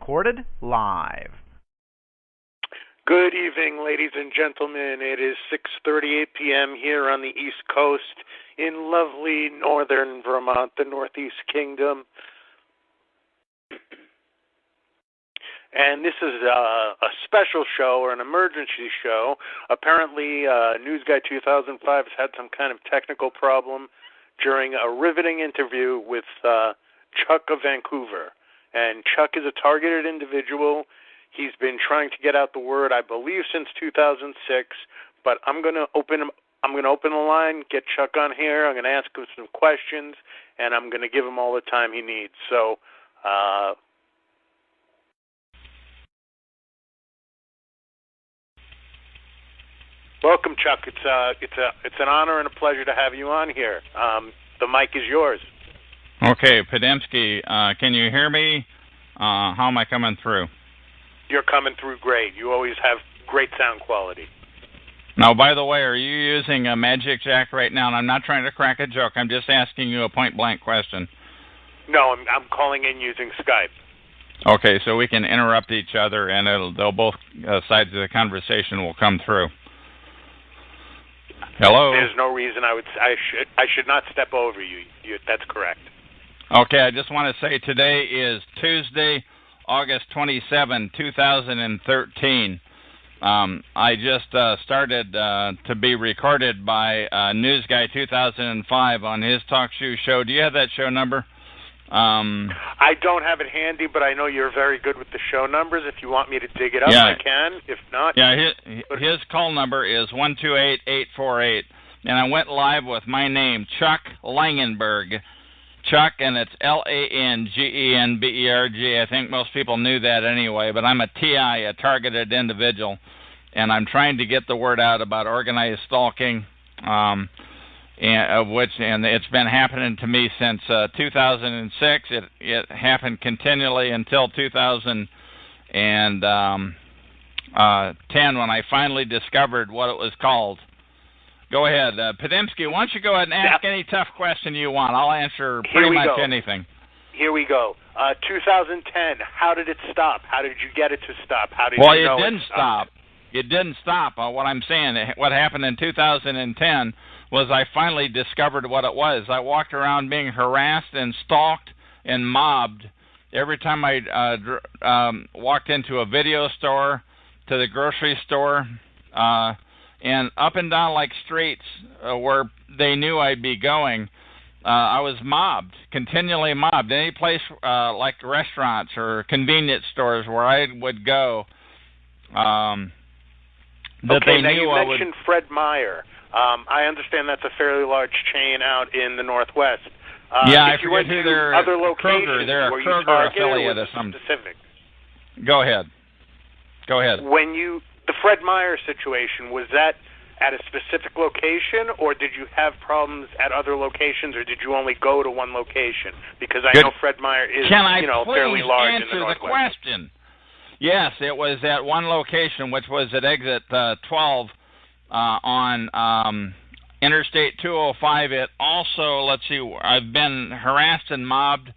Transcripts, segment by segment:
recorded live. Good evening, ladies and gentlemen. It is 6:38 p.m. here on the East Coast in lovely northern Vermont, the Northeast Kingdom. And this is a special show or an emergency show. Apparently, News Guy 2005 has had some kind of technical problem during a riveting interview with Chuck of Vancouver. And Chuck is a targeted individual. He's been trying to get out the word, I believe, since 2006. But I'm going to open the line, get Chuck on here. I'm going to ask him some questions, and I'm going to give him all the time he needs. So, welcome, Chuck. It's an honor and a pleasure to have you on here. The mic is yours. Okay, Podemsky, can you hear me? How am I coming through? You're coming through great. You always have great sound quality. Now, by the way, are you using a Magic Jack right now? And I'm not trying to crack a joke. I'm just asking you a point-blank question. No, I'm calling in using Skype. Okay, so we can interrupt each other, and they'll both sides of the conversation will come through. Hello? There's no reason I should not step over you. That's correct. Okay, I just want to say today is Tuesday, August 27, 2013. I just started to be recorded by News Guy 2005 on his talk show. Do you have that show number? I don't have it handy, but I know you're very good with the show numbers. If you want me to dig it up, I can. If not... Yeah, his call number is 128-848, and I went live with my name, Chuck Langenberg. Chuck, and it's Langenberg. I think most people knew that anyway, but I'm a TI, a targeted individual, and I'm trying to get the word out about organized stalking, and it's been happening to me since 2006. It happened continually until 2010 when I finally discovered what it was called. Go ahead. Podemsky, why don't you go ahead and ask any tough question you want. I'll answer pretty much anything. Here we go. 2010, how did it stop? How did you get it to stop? How did you know it didn't stop. It didn't stop. What I'm saying, what happened in 2010 was I finally discovered what it was. I walked around being harassed and stalked and mobbed every time I walked into a video store, to the grocery store, and up and down like streets where they knew I'd be going. I was mobbed, continually mobbed. Any place like restaurants or convenience stores where I would go that they knew I would... You mentioned Fred Meyer. I understand that's a fairly large chain out in the Northwest. I forget who they're... Other locations Kroger. They're a Kroger affiliate or something. Specific? Go ahead. The Fred Meyer situation, was that at a specific location, or did you have problems at other locations, or did you only go to one location? Because I know Fred Meyer is, fairly large in the Northwest. Can I please answer the question? Yes, it was at one location, which was at exit 12 on Interstate 205. It also, I've been harassed and mobbed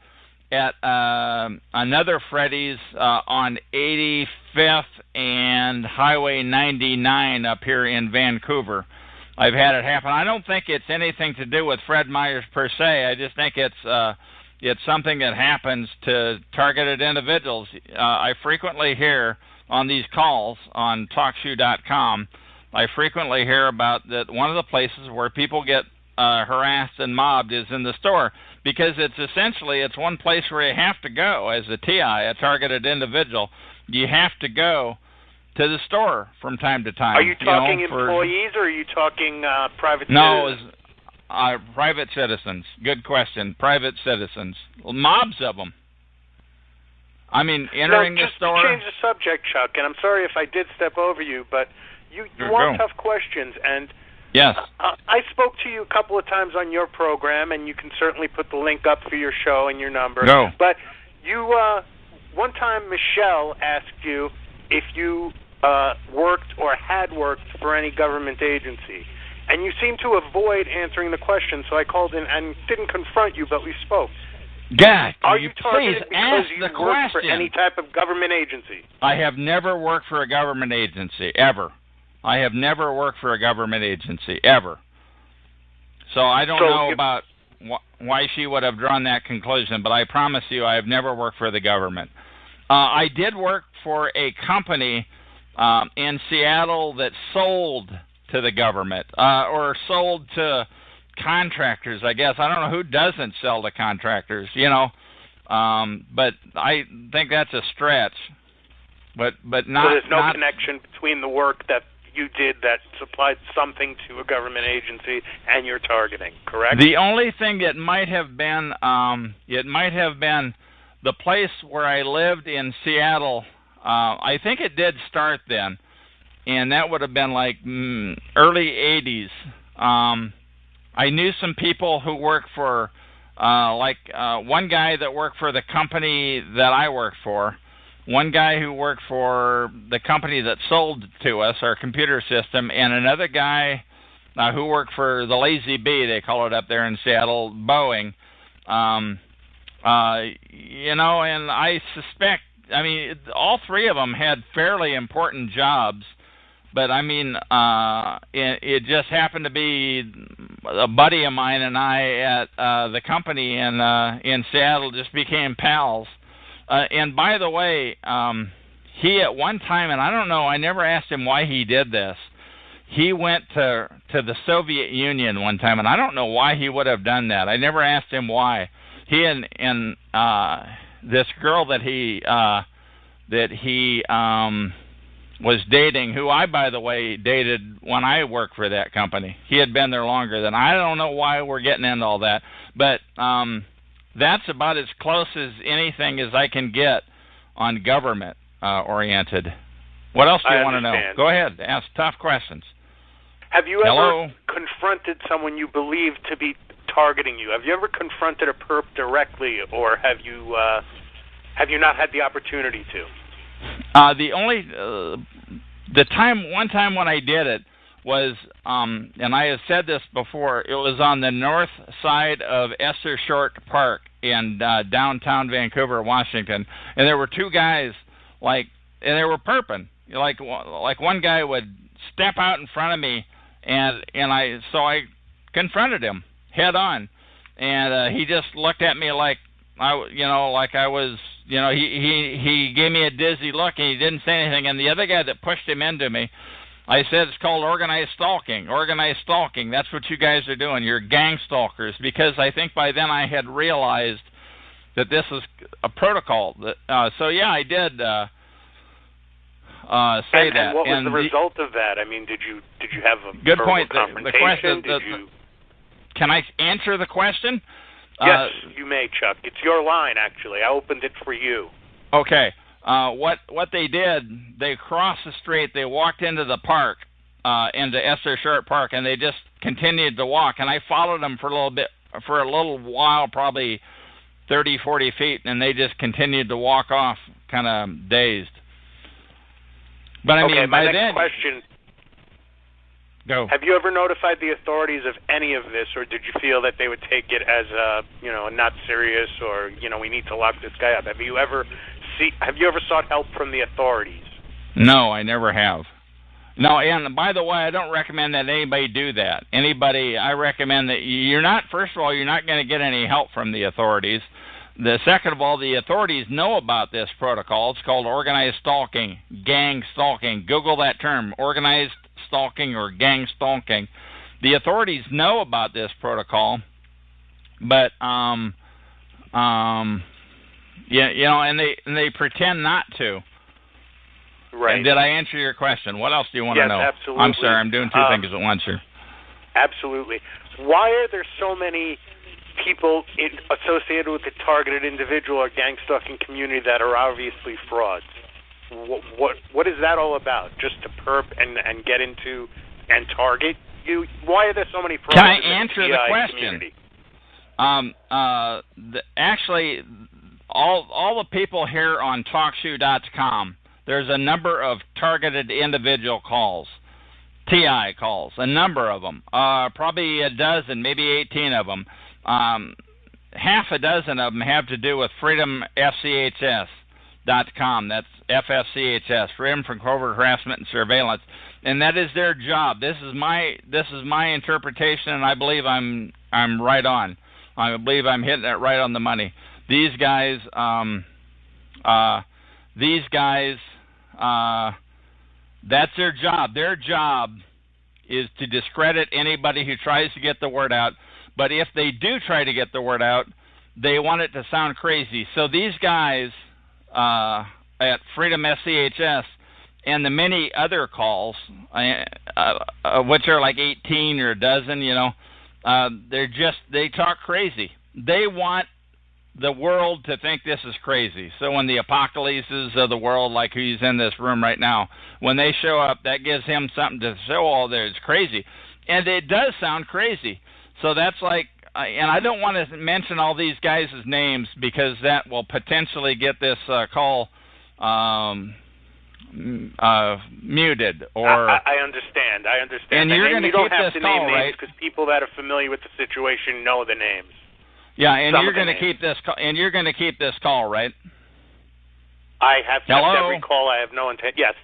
at another Freddy's on 85th and Highway 99 up here in Vancouver. I've had it happen. I don't think it's anything to do with Fred Myers per se. I just think it's something that happens to targeted individuals. I frequently hear on these calls on TalkShoe.com, I frequently hear about that one of the places where people get harassed and mobbed is in the store, because it's one place where you have to go as a TI, a targeted individual. You have to go to the store from time to time. Are you talking employees, or are you talking private citizens? No, private citizens. Good question. Private citizens. Mobs of them. I mean, entering the store... Just to change the subject, Chuck, and I'm sorry if I did step over you, but you want tough questions, and... Yes. I spoke to you a couple of times on your program, and you can certainly put the link up for your show and your number. No. But you, one time Michelle asked you if you worked or had worked for any government agency, and you seemed to avoid answering the question, so I called in and didn't confront you, but we spoke. God, are you targeted please because ask you the work question? for any type of government agency? I have never worked for a government agency, ever. I have never worked for a government agency, ever. So I don't know about why she would have drawn that conclusion, but I promise you I have never worked for the government. I did work for a company in Seattle that sold to the government, or sold to contractors, I guess. I don't know who doesn't sell to contractors, but I think that's a stretch. But not. So there's no connection between the work that you did that supplied something to a government agency and your targeting, correct? The only thing it might have been the place where I lived in Seattle. I think it did start then, and that would have been like early 80s. I knew some people who worked for, one guy that worked for the company that I worked for, one guy who worked for the company that sold to us our computer system, and another guy who worked for the Lazy Bee, they call it up there in Seattle, Boeing. And I suspect, all three of them had fairly important jobs, but it just happened to be a buddy of mine and I at the company in Seattle just became pals. And by the way, he at one time, and I don't know, I never asked him why he did this. He went to the Soviet Union one time, and I don't know why he would have done that. I never asked him why. He and this girl that he was dating, who I, by the way, dated when I worked for that company. He had been there longer than I don't know why we're getting into all that, but that's about as close as anything as I can get on government oriented. What else do you want to know? Go ahead, ask tough questions. Have you ever confronted someone you believe to be targeting you? Have you ever confronted a perp directly, or have you not had the opportunity to? One time when I did it was, and I have said this before, it was on the north side of Esther Short Park in downtown Vancouver, Washington, and there were two guys, and they were perping. Like one guy would step out in front of me, and I confronted him head on, and he just looked at me like I was. He gave me a dizzy look, and he didn't say anything. And the other guy that pushed him into me, I said, it's called organized stalking. Organized stalking. That's what you guys are doing. You're gang stalkers. Because I think by then I had realized that this is a protocol. So yeah, I did say that. And what was the result of that? Did you have a good point? The question. Can I answer the question? Yes, you may, Chuck. It's your line, actually. I opened it for you. Okay. What they did, they crossed the street, they walked into the park, into Esther Short Park, and they just continued to walk. And I followed them for a little while, probably 30, 40 feet, and they just continued to walk off, kind of dazed. But my next question. Go. Have you ever notified the authorities of any of this, or did you feel that they would take it as not serious, or we need to lock this guy up? Have you ever sought help from the authorities? No, I never have. No, and by the way, I don't recommend that anybody do that. I recommend that first of all, you're not going to get any help from the authorities. Second of all, the authorities know about this protocol. It's called organized stalking, gang stalking. Google that term, organized stalking or gang stalking. The authorities know about this protocol, but and they pretend not to. Right. And did I answer your question? What else do you want to know? Yes, absolutely. I'm sorry, I'm doing two things at once here. Absolutely. Why are there so many people associated with the targeted individual or gang stalking community that are obviously frauds? What is that all about? Just to perp and get into and target you? Why are there so many frauds? Can I answer the question? Community? Actually, all the people here on TalkShoe.com, there's a number of targeted individual calls, TI calls, a number of them, probably a dozen, maybe 18 of them. half a dozen of them have to do with freedomfchs.com. That's FFCHS, Freedom from Covert Harassment and Surveillance, and that is their job. This is my interpretation, and I believe I'm right on. I believe I'm hitting it right on the money. These guys, that's their job. Their job is to discredit anybody who tries to get the word out. But if they do try to get the word out, they want it to sound crazy. So these guys at Freedom SCHS and the many other calls, which are like 18 or a dozen, they talk crazy. They want the world to think this is crazy. So when the apocalypses of the world, like who's in this room right now, when they show up, that gives him something to show all there. It's crazy. And it does sound crazy. So that's like, and I don't want to mention all these guys' names because that will potentially get this call muted. Or I understand. And you're going to keep this call, right? Because people that are familiar with the situation know the names. Yeah, and you're going to keep this call. And you're going to keep this call, right? I have kept Hello? every call. I have no intent. Yes,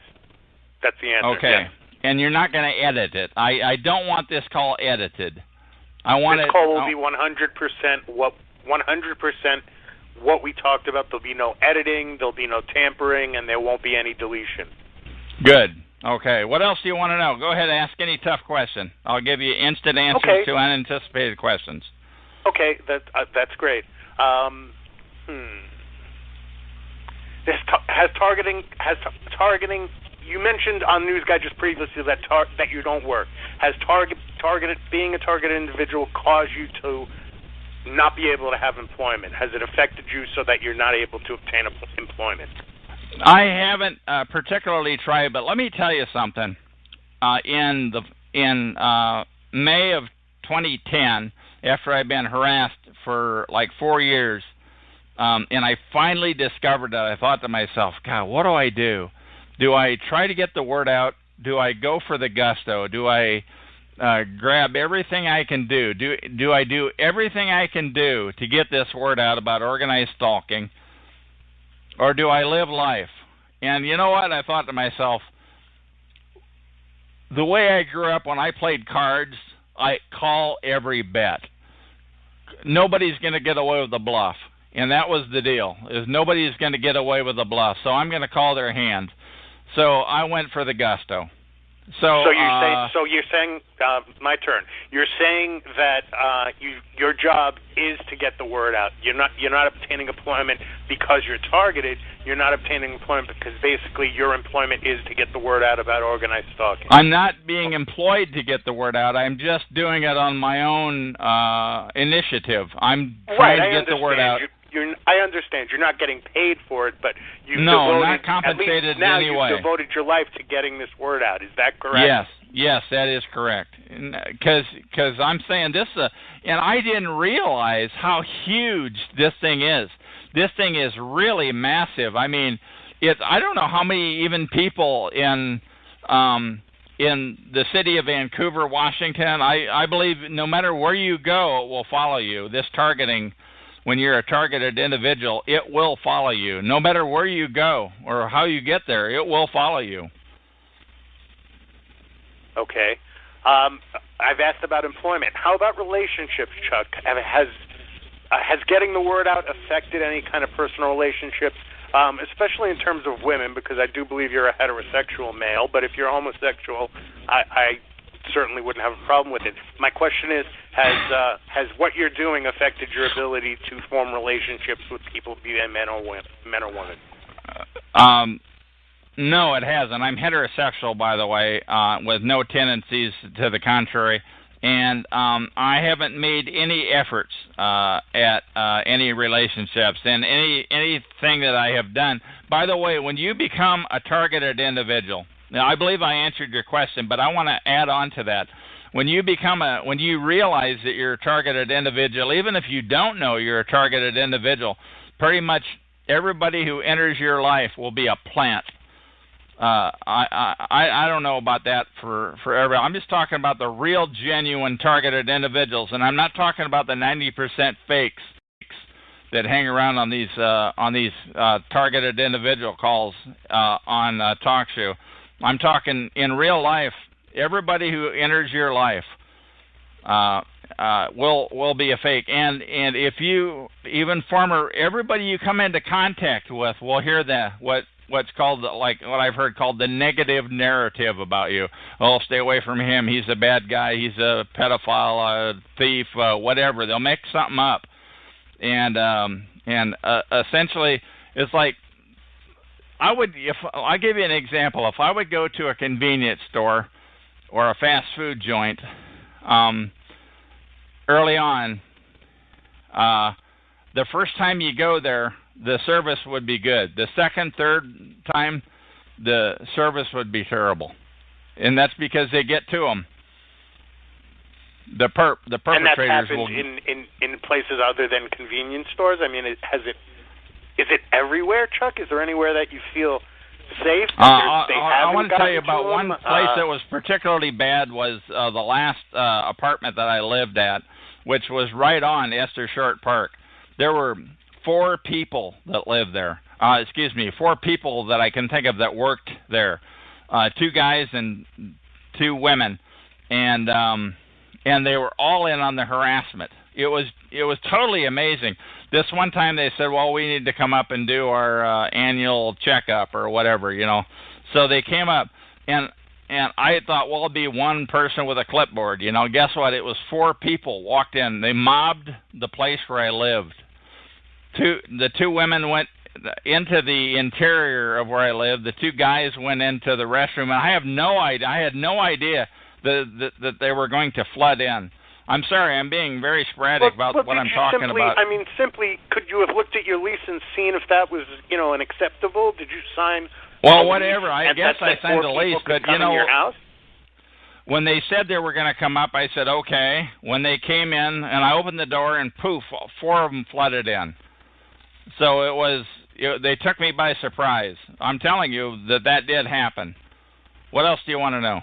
that's the answer. Okay, yes. And you're not going to edit it. I don't want this call edited. I want this call will be 100% what we talked about. There'll be no editing. There'll be no tampering, and there won't be any deletion. Good. Okay. What else do you want to know? Go ahead and ask any tough question. I'll give you instant answers to unanticipated questions. Okay, that's great. Has targeting? You mentioned on News Guy just previously that you don't work. Has being a targeted individual caused you to not be able to have employment? Has it affected you so that you're not able to obtain employment? I haven't particularly tried, but let me tell you something. In May of 2010, after I'd been harassed for like 4 years, and I finally discovered that, I thought to myself, God, what do I do? Do I try to get the word out? Do I go for the gusto? Do I grab everything I can do? Do I do everything I can do to get this word out about organized stalking? Or do I live life? And you know what? I thought to myself, the way I grew up when I played cards, I call every bet. Nobody's going to get away with the bluff. And that was the deal, is nobody's going to get away with the bluff. So I'm going to call their hand. So I went for the gusto. So you're saying my turn. You're saying that your job is to get the word out. You're not obtaining employment because you're targeted. You're not obtaining employment because basically your employment is to get the word out about organized stalking. I'm not being employed to get the word out. I'm just doing it on my own initiative. I'm trying to get the word out. I understand. You're not getting paid for it, but you've not compensated in any way. You've devoted your life to getting this word out. Is that correct? Yes, that is correct. Because I'm saying this, and I didn't realize how huge this thing is. This thing is really massive. I mean, I don't know how many even people in the city of Vancouver, Washington. I believe no matter where you go, it will follow you. This targeting. When you're a targeted individual, it will follow you. No matter where you go or how you get there, it will follow you. Okay. I've asked about employment. How about relationships, Chuck? Has getting the word out affected any kind of personal relationships, especially in terms of women, because I do believe you're a heterosexual male, but if you're homosexual, I certainly wouldn't have a problem with it. My question is, has what you're doing affected your ability to form relationships with people, be they men or women? No, it hasn't. I'm heterosexual, by the way, with no tendencies to the contrary, and I haven't made any efforts at any relationships and anything that I have done. By the way, when you become a targeted individual, now I believe I answered your question, but I want to add on to that. When you realize that you're a targeted individual, even if you don't know you're a targeted individual, pretty much everybody who enters your life will be a plant. I don't know about that for everyone. I'm just talking about the real, genuine targeted individuals, and I'm not talking about the 90% fakes. that hang around on these targeted individual calls on talk show. I'm talking in real life. Everybody who enters your life will be a fake, and if you everybody you come into contact with will hear what's called, like what I've heard called the negative narrative about you. Oh, stay away from him. He's a bad guy. He's a pedophile, a thief, whatever. They'll make something up, and essentially it's like I'll give you an example. If I would go to a convenience store or a fast food joint, early on, the first time you go there, the service would be good. The second, third time, the service would be terrible, and that's because they get to them. The perpetrators and that's happened will in places other than convenience stores. I mean, is it everywhere, Chuck? Is there anywhere that you feel safe? I want to tell you about one place that was particularly bad. Was the last apartment that I lived at, which was right on Esther Short Park. There were 4 people that lived there. 4 people that I can think of that worked there. 2 guys and 2 women, and they were all in on the harassment. It was totally amazing. This one time they said, well, we need to come up and do our annual checkup or whatever, So they came up, and I thought, well, it'll be one person with a clipboard, Guess what? It was 4 people walked in. They mobbed the place where I lived. The 2 women went into the interior of where I lived. The 2 guys went into the restroom, and I had no idea that they were going to flood in. I'm sorry, I'm being very sporadic about what I'm talking about. I mean, simply, could you have looked at your lease and seen if that was, unacceptable? Did you sign? Well, whatever. I guess I signed a lease, but your house? When they said they were going to come up, I said okay. When they came in, and I opened the door, and poof, 4 of them flooded in. So they took me by surprise. I'm telling you that did happen. What else do you want to know?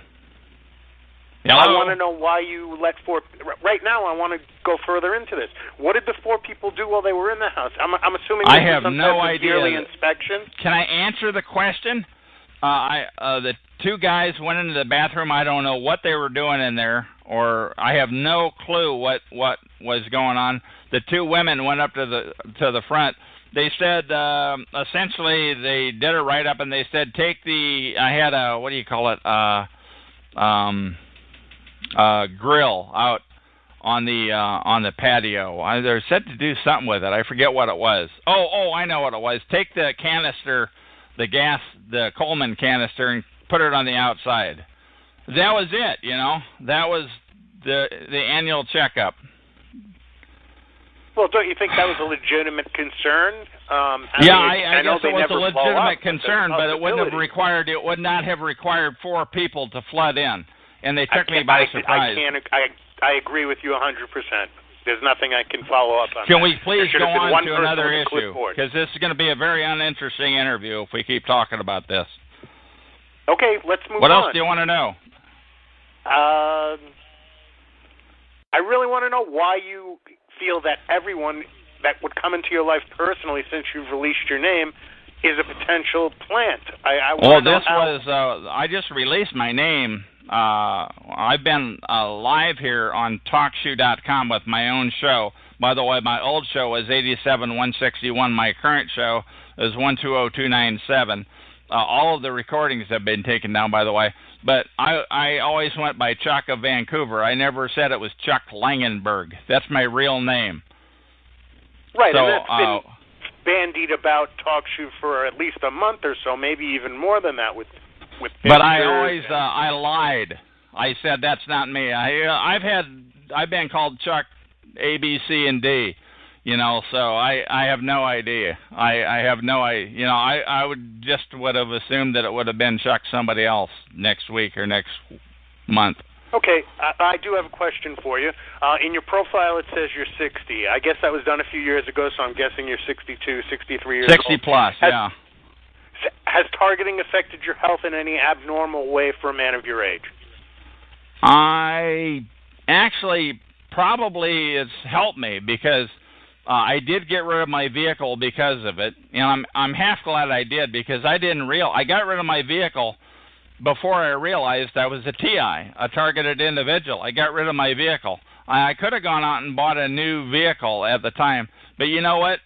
Hello? I want to know why you let 4. Right now, I want to go further into this. What did the 4 people do while they were in the house? I'm assuming I have no idea. Yearly inspection. Can I answer the question? The 2 guys went into the bathroom. I don't know what they were doing in there, or I have no clue what was going on. The 2 women went up to the front. They said essentially they did a write up, and they said I had a what do you call it grill out on the patio. They're said to do something with it. I forget what it was. Oh, I know what it was. Take the canister, the Coleman canister, and put it on the outside. That was it. That was the annual checkup. Well, don't you think that was a legitimate concern? I guess it was a legitimate concern, but it would not have required 4 people to flood in. And they took me by surprise. I agree with you 100%. There's nothing I can follow up on. Can we please go on to another issue? Because this is going to be a very uninteresting interview if we keep talking about this. Okay, let's move on. What else do you want to know? I really want to know why you feel that everyone that would come into your life personally, since you've released your name, is a potential plant. I just released my name. I've been live here on TalkShoe.com with my own show. By the way, my old show was 87-161. My current show is 120297. All of the recordings have been taken down, by the way. But I always went by Chuck of Vancouver. I never said it was Chuck Langenberg. That's my real name. Right, so, and that's been bandied about TalkShoe for at least a month or so, maybe even more than that with but I always I lied. I said that's not me. I've been called Chuck A, B, C, and D. So I have no idea. I have no idea. I would have assumed that it would have been Chuck somebody else next week or next month. Okay, I do have a question for you. In your profile, it says you're 60. I guess that was done a few years ago, so I'm guessing you're 62, 63 years old. 60 plus, yeah. Has targeting affected your health in any abnormal way for a man of your age? Probably it's helped me because I did get rid of my vehicle because of it, and I'm half glad I did, because I got rid of my vehicle before I realized I was a TI, a targeted individual. I got rid of my vehicle. I could have gone out and bought a new vehicle at the time, but you know what?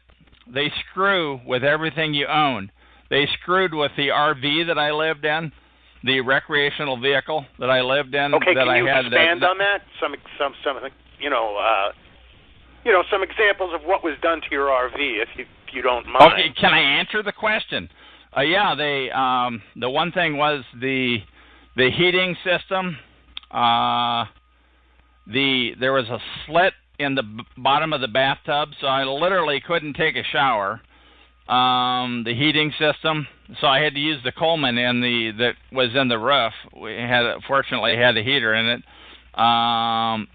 They screw with everything you own. They screwed with the RV that I lived in, the recreational vehicle that I lived in. Okay, that can you I had expand on that? Some some examples of what was done to your RV, if you don't mind. Okay, can I answer the question? Yeah, the one thing was the heating system. There was a slit in the bottom of the bathtub, so I literally couldn't take a shower. The heating system, so I had to use the Coleman that was in the roof. Fortunately had a heater in it. The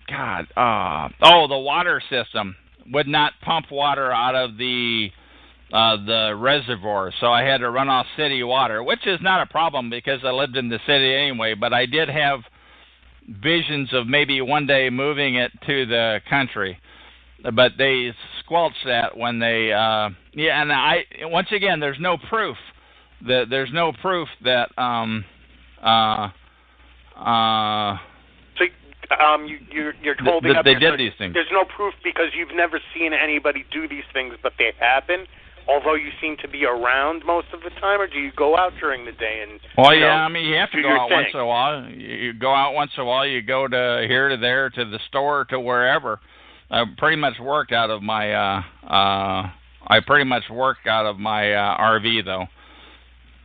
water system would not pump water out of the reservoir, so I had to run off city water, which is not a problem because I lived in the city anyway, but I did have visions of maybe one day moving it to the country, but they squelched that when they once again, there's no proof that you're holding up. They did these things. There's no proof because you've never seen anybody do these things, but they happen. Although you seem to be around most of the time, or do you go out during the day and? Well, yeah, I mean, you have to do go your out thing? once in a while. You go out once in a while. You go to here to there to the store to wherever. I pretty much worked out of my RV though,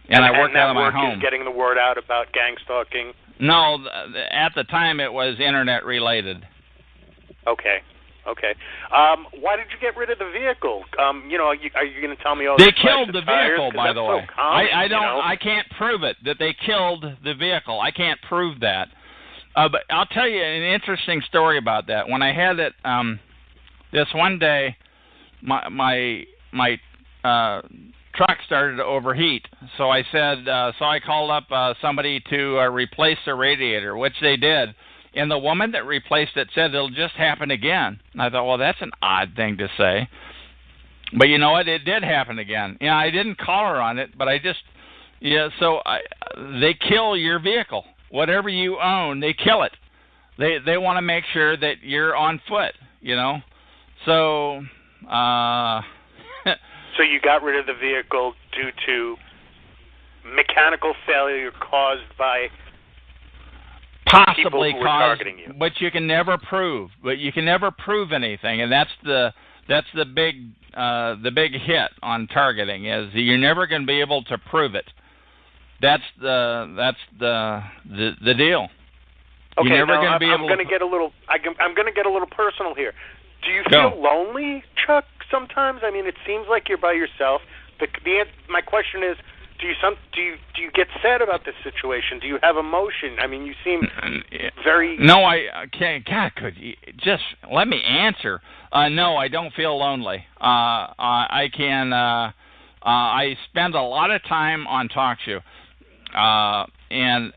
and I worked out of my home. Is getting the word out about gang stalking. No, at the time it was internet related. Okay. Why did you get rid of the vehicle? Are you going to tell me? They killed the vehicle, by the way. So common, I can't prove it that they killed the vehicle. I can't prove that. But I'll tell you an interesting story about that. When I had it, this one day, my truck started to overheat. So I said, I called up somebody to replace the radiator, which they did. And the woman that replaced it said it'll just happen again. And I thought, well, that's an odd thing to say. But you know what? It did happen again. I didn't call her on it, but they kill your vehicle. Whatever you own, they kill it. They want to make sure that you're on foot, So, So you got rid of the vehicle due to mechanical failure caused by possibly people who were targeting you. But you can never prove. But you can never prove anything, and that's the big hit on targeting is you're never going to be able to prove it. That's the deal. Okay, you're never now going to be I'm able. going to get a little. I'm going to get a little personal here. Do you feel lonely, Chuck? Sometimes, I mean, it seems like you're by yourself. My question is, do you get sad about this situation? Do you have emotion? I mean, you seem very. No, I can't. God, could you just let me answer? No, I don't feel lonely. I can. I spend a lot of time on TalkShoe, and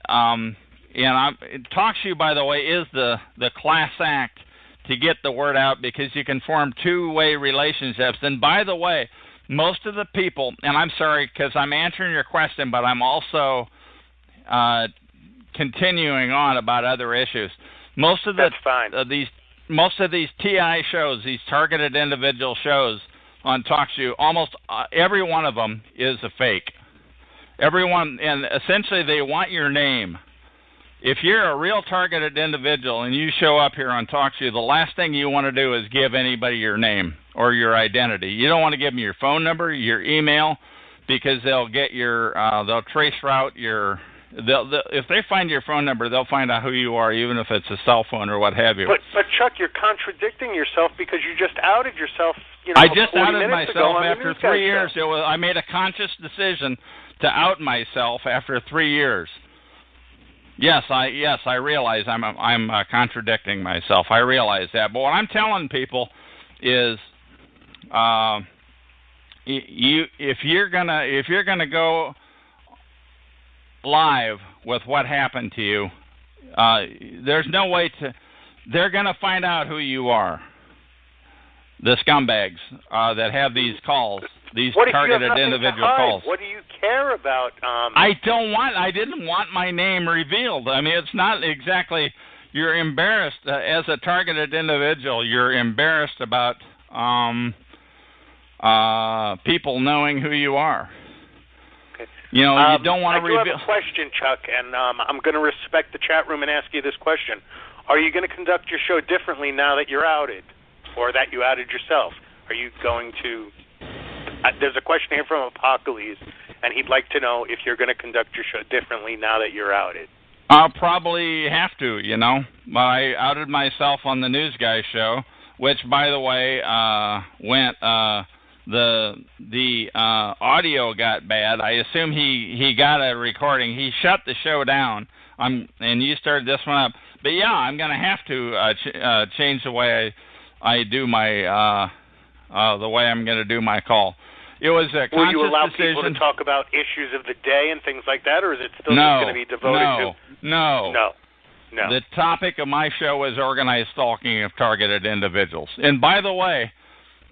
TalkShoe, by the way, is the class act to get the word out because you can form two-way relationships. And by the way, most of the people, and I'm sorry because I'm answering your question, but I'm also continuing on about other issues. Most of these TI shows, these targeted individual shows on TalkShoe, almost every one of them is a fake. Everyone, and essentially they want your name. If you're a real targeted individual and you show up here on TalkShoe, the last thing you want to do is give anybody your name or your identity. You don't want to give them your phone number, your email, because they'll get they'll trace route your. If they find your phone number, they'll find out who you are, even if it's a cell phone or what have you. But Chuck, you're contradicting yourself because you just outed yourself. I just outed myself after 3 years. I made a conscious decision to out myself after 3 years. Yes, I realize I'm contradicting myself. I realize that. But what I'm telling people is, if you're gonna go live with what happened to you, there's no way to. They're gonna find out who you are. the scumbags that have these calls, these targeted individual calls. What do you care about? I didn't want my name revealed. I mean, it's not exactly. You're embarrassed as a targeted individual. You're embarrassed about people knowing who you are. Okay. You know, you don't want to reveal. I do have a question, Chuck, and I'm going to respect the chat room and ask you this question. Are you going to conduct your show differently now that you're outed, or that you outed yourself? Are you going to... there's a question here from Apocalypse, and he'd like to know if you're going to conduct your show differently now that you're outed. I'll probably have to, you know. I outed myself on the News Guy show, which, by the way, went... the audio got bad. I assume he got a recording. He shut the show down. And you started this one up. But yeah, I'm going to have to change the way I do my the way I'm going to do my call. It was a conscious decision. Will you allow people to talk about issues of the day and things like that, or is it still just going to be devoted to? No. The topic of my show is organized stalking of targeted individuals. And by the way,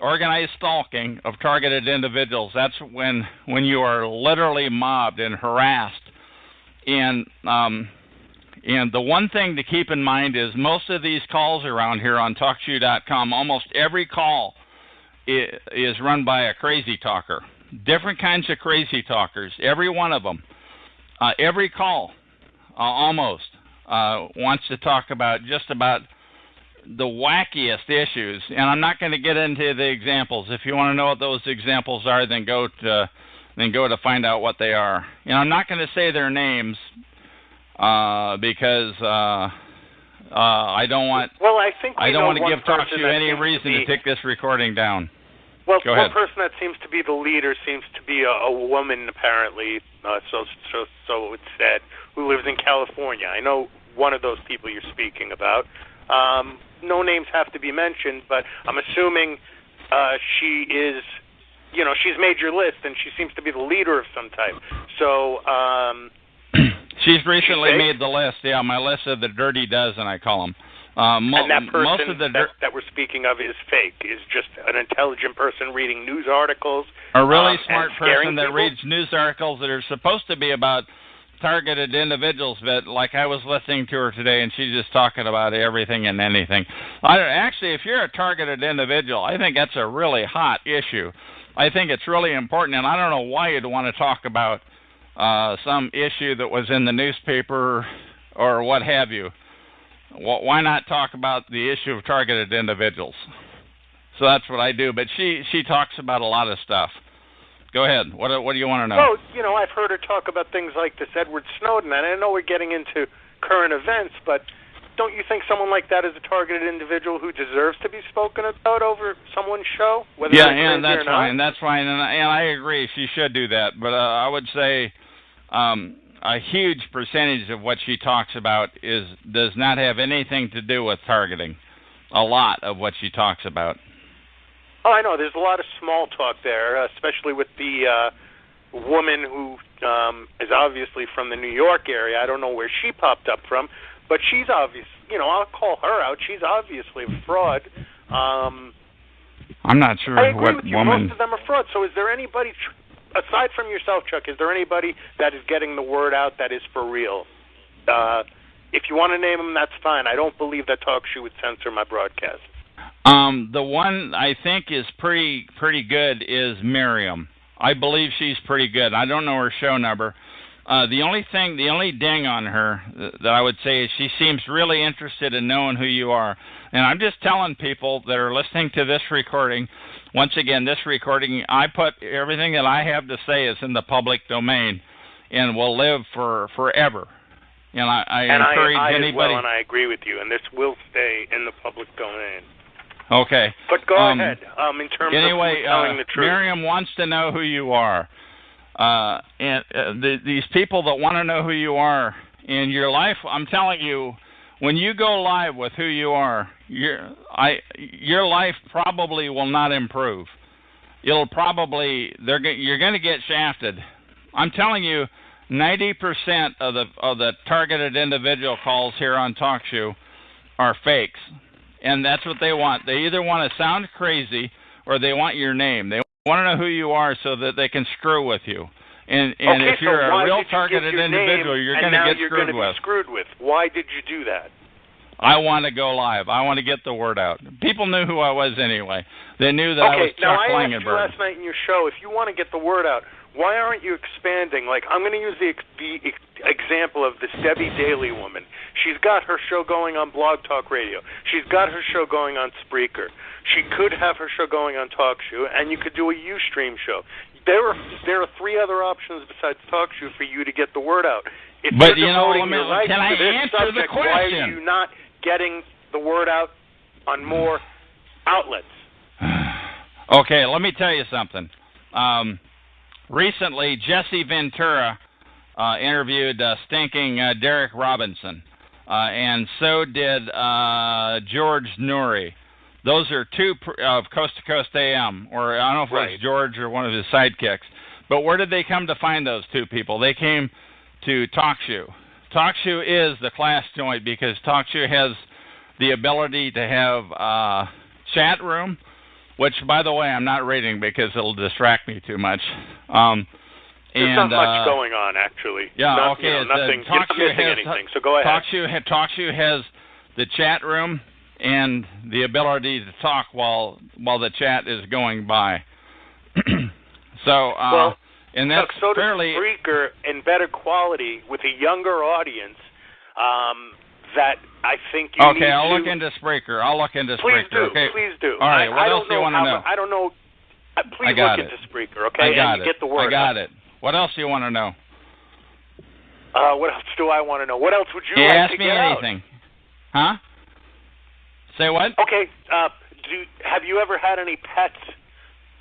organized stalking of targeted individuals, that's when you are literally mobbed and harassed. And the one thing to keep in mind is most of these calls around here on TalkShoe.com, almost every call is run by a crazy talker. Different kinds of crazy talkers, every one of them. Every call almost wants to talk about just about the wackiest issues. And I'm not going to get into the examples. If you want to know what those examples are, then go to find out what they are. And I'm not going to say their names because I don't want. Well, I think I don't want to give TalkShoe any reason to take this recording down. Well, go ahead. One person that seems to be the leader seems to be a woman, apparently. So it's said, who lives in California. I know one of those people you're speaking about. No names have to be mentioned, but I'm assuming she is. You know, she's made your list, and she seems to be the leader of some type. So, she's recently made the list. Yeah, my list of the dirty dozen, I call them. And that person that we're speaking of is fake. Is just an intelligent person reading news articles. A really smart person that reads news articles that are supposed to be about targeted individuals, but like I was listening to her today, and she's just talking about everything and anything. Actually, if you're a targeted individual, I think that's a really hot issue. I think it's really important, and I don't know why you'd want to talk about some issue that was in the newspaper or what have you. Why not talk about the issue of targeted individuals? So that's what I do, but she talks about a lot of stuff. Go ahead. What do you want to know? Well, you know, I've heard her talk about things like this Edward Snowden, and I know we're getting into current events, but don't you think someone like that is a targeted individual who deserves to be spoken about over someone's show? Yeah, and that's fine. That's fine, and I agree. She should do that. But I would say a huge percentage of what she talks about does not have anything to do with targeting. A lot of what she talks about. Oh, I know. There's a lot of small talk there, especially with the woman who is obviously from the New York area. I don't know where she popped up from, but she's obvious. You know, I'll call her out. She's obviously a fraud. I'm not sure I agree what with you. woman. Most of them are frauds. So is there anybody, aside from yourself, Chuck, is there anybody that is getting the word out that is for real? If you want to name them, that's fine. I don't believe that TalkShoe would censor my broadcast. The one I think is pretty good is Miriam. I believe she's pretty good. I don't know her show number. The only ding on her that I would say is she seems really interested in knowing who you are. And I'm just telling people that are listening to this recording, once again, this recording, I put everything that I have to say is in the public domain and will live forever. And I encourage anybody. As well, and I agree with you, and this will stay in the public domain. Okay. But go ahead, in terms of telling the truth. Miriam wants to know who you are. These people that want to know who you are in your life, I'm telling you, when you go live with who you are, your life probably will not improve. You're going to get shafted. I'm telling you, 90% of the targeted individual calls here on TalkShoe are fakes. and that's what they want. They either want to sound crazy or they want your name. They want to know who you are so that they can screw with you. And okay, if you're so a real targeted individual, you're going to get screwed with. Why did you do that? I want to go live. I want to get the word out. People knew who I was anyway. They knew that I was Chuck Langenberg. Okay, now I asked you last night in your show, if you want to get the word out, why aren't you expanding? Like, I'm going to use the example of this Debbie Daly woman. She's got her show going on Blog Talk Radio. She's got her show going on Spreaker. She could have her show going on TalkShoe, and you could do a Ustream show. There are 3 other options besides TalkShoe for you to get the word out. If but you're devoting your life can I to this answer subject, the question? why are you not getting the word out on more outlets? Okay, let me tell you something. Recently, Jesse Ventura interviewed stinking Derek Robinson, and so did George Noory. Those are 2 of Coast to Coast AM, or I don't know if it was George or one of his sidekicks. But where did they come to find those 2 people? They came to TalkShoe. TalkShoe is the class joint because TalkShoe has the ability to have chat room, which, by the way, I'm not rating because it'll distract me too much. There's not much going on, actually. Yeah, okay. Nothing. You're not missing anything, so go ahead. TalkShoe has the chat room and the ability to talk while the chat is going by. And that's so fairly does Spreaker in better quality with a younger audience. That I think you need to... Okay, I'll look into Spreaker. Please do. Okay. Please do. All right. What else do you want to know? I don't know. Please look into Spreaker, okay? And get the word out. I got it. What else do you want to know? What else do I want to know? What else would you like to get out? Ask me anything. Huh? Say what? Okay. Have you ever had any pets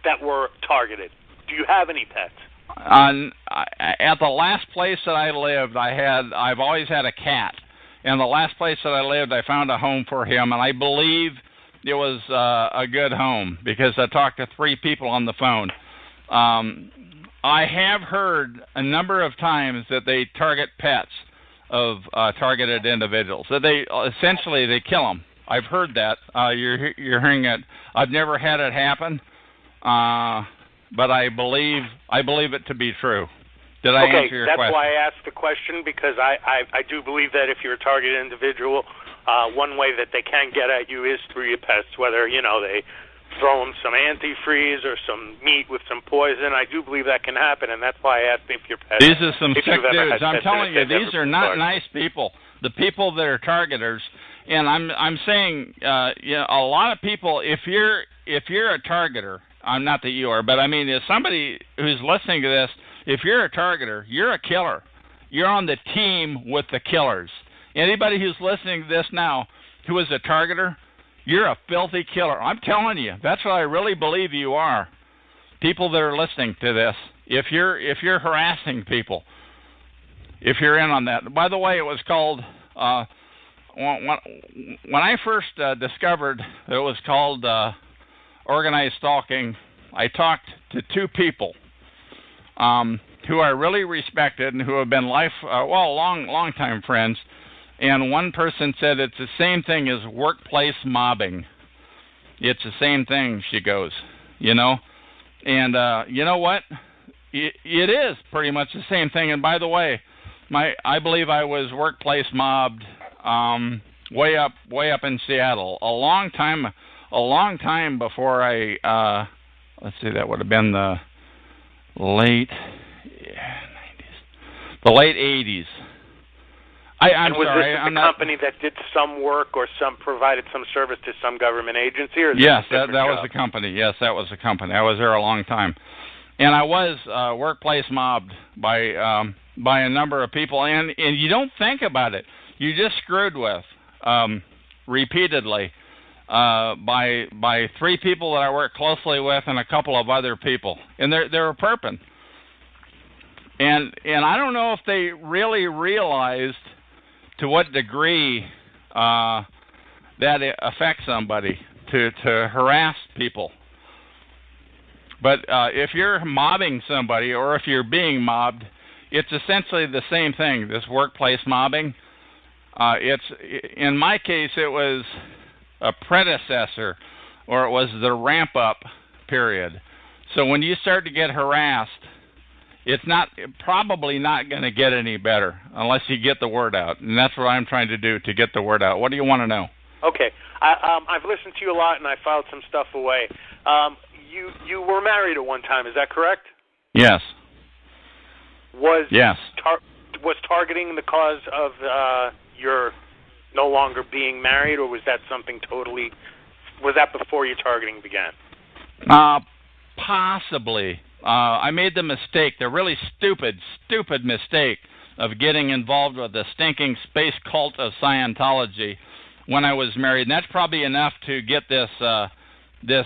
that were targeted? Do you have any pets? At the last place that I lived, I've always had a cat. And the last place that I lived, I found a home for him, and I believe it was a good home because I talked to 3 people on the phone. I have heard a number of times that they target pets of targeted individuals. That they essentially kill them. I've heard that. You're hearing it. I've never had it happen, but I believe it to be true. Did I answer your question? That's why I asked the question, because I do believe that if you're a targeted individual, one way that they can get at you is through your pets, whether, they throw them some antifreeze or some meat with some poison. I do believe that can happen, and that's why I asked if your pets... These are some sick dudes. I'm telling you, these are not nice people. The people that are targeters, and I'm saying, a lot of people, if you're a targeter, not that you are, but I mean, if somebody who's listening to this, if you're a targeter, you're a killer. You're on the team with the killers. Anybody who's listening to this now who is a targeter, you're a filthy killer. I'm telling you, that's what I really believe you are. People that are listening to this, if you're harassing people, if you're in on that. By the way, it was called when I first discovered it was called organized stalking. I talked to 2 people who I really respected and who have been long time friends. And one person said it's the same thing as workplace mobbing. It's the same thing, she goes, And you know what? It is pretty much the same thing. And by the way, I believe I was workplace mobbed way up in Seattle a long time before I let's see, that would have been the late 80s. And was this the company that did some work or provided some service to some government agency? Or yes, that was the company. Yes, that was the company. I was there a long time, and I was workplace mobbed by a number of people. And you don't think about it. You just screwed with repeatedly by 3 people that I worked closely with and a couple of other people, and they were perping. And I don't know if they really realized to what degree that it affects somebody to harass people. But if you're mobbing somebody or if you're being mobbed, it's essentially the same thing, this workplace mobbing. In my case, it was a predecessor, or it was the ramp-up period. So when you start to get harassed, it's probably not going to get any better unless you get the word out, and that's what I'm trying to do to get the word out. What do you want to know? Okay, I've listened to you a lot, and I filed some stuff away. You were married at one time, is that correct? Yes. Was yes. Was targeting the cause of your no longer being married, or was that something totally? Was that before your targeting began? Possibly. I made the mistake, the really stupid mistake of getting involved with the stinking space cult of Scientology when I was married, and that's probably enough to get this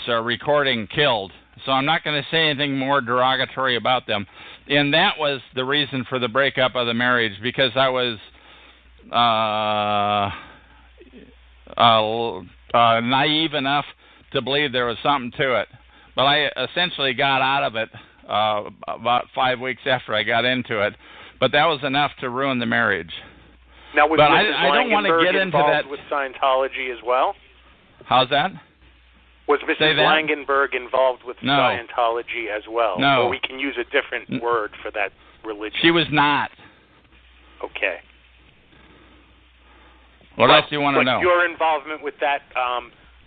recording killed. So I'm not going to say anything more derogatory about them. And that was the reason for the breakup of the marriage, because I was naive enough to believe there was something to it. But I essentially got out of it about 5 weeks after I got into it. But that was enough to ruin the marriage. Now, was but Mrs. I don't want to get into that with Scientology as well? How's that? Was Mrs. Langenberg involved with Scientology as well? No. Or we can use a different word for that religion. She was not. Okay. What else do you want to know? Your involvement with that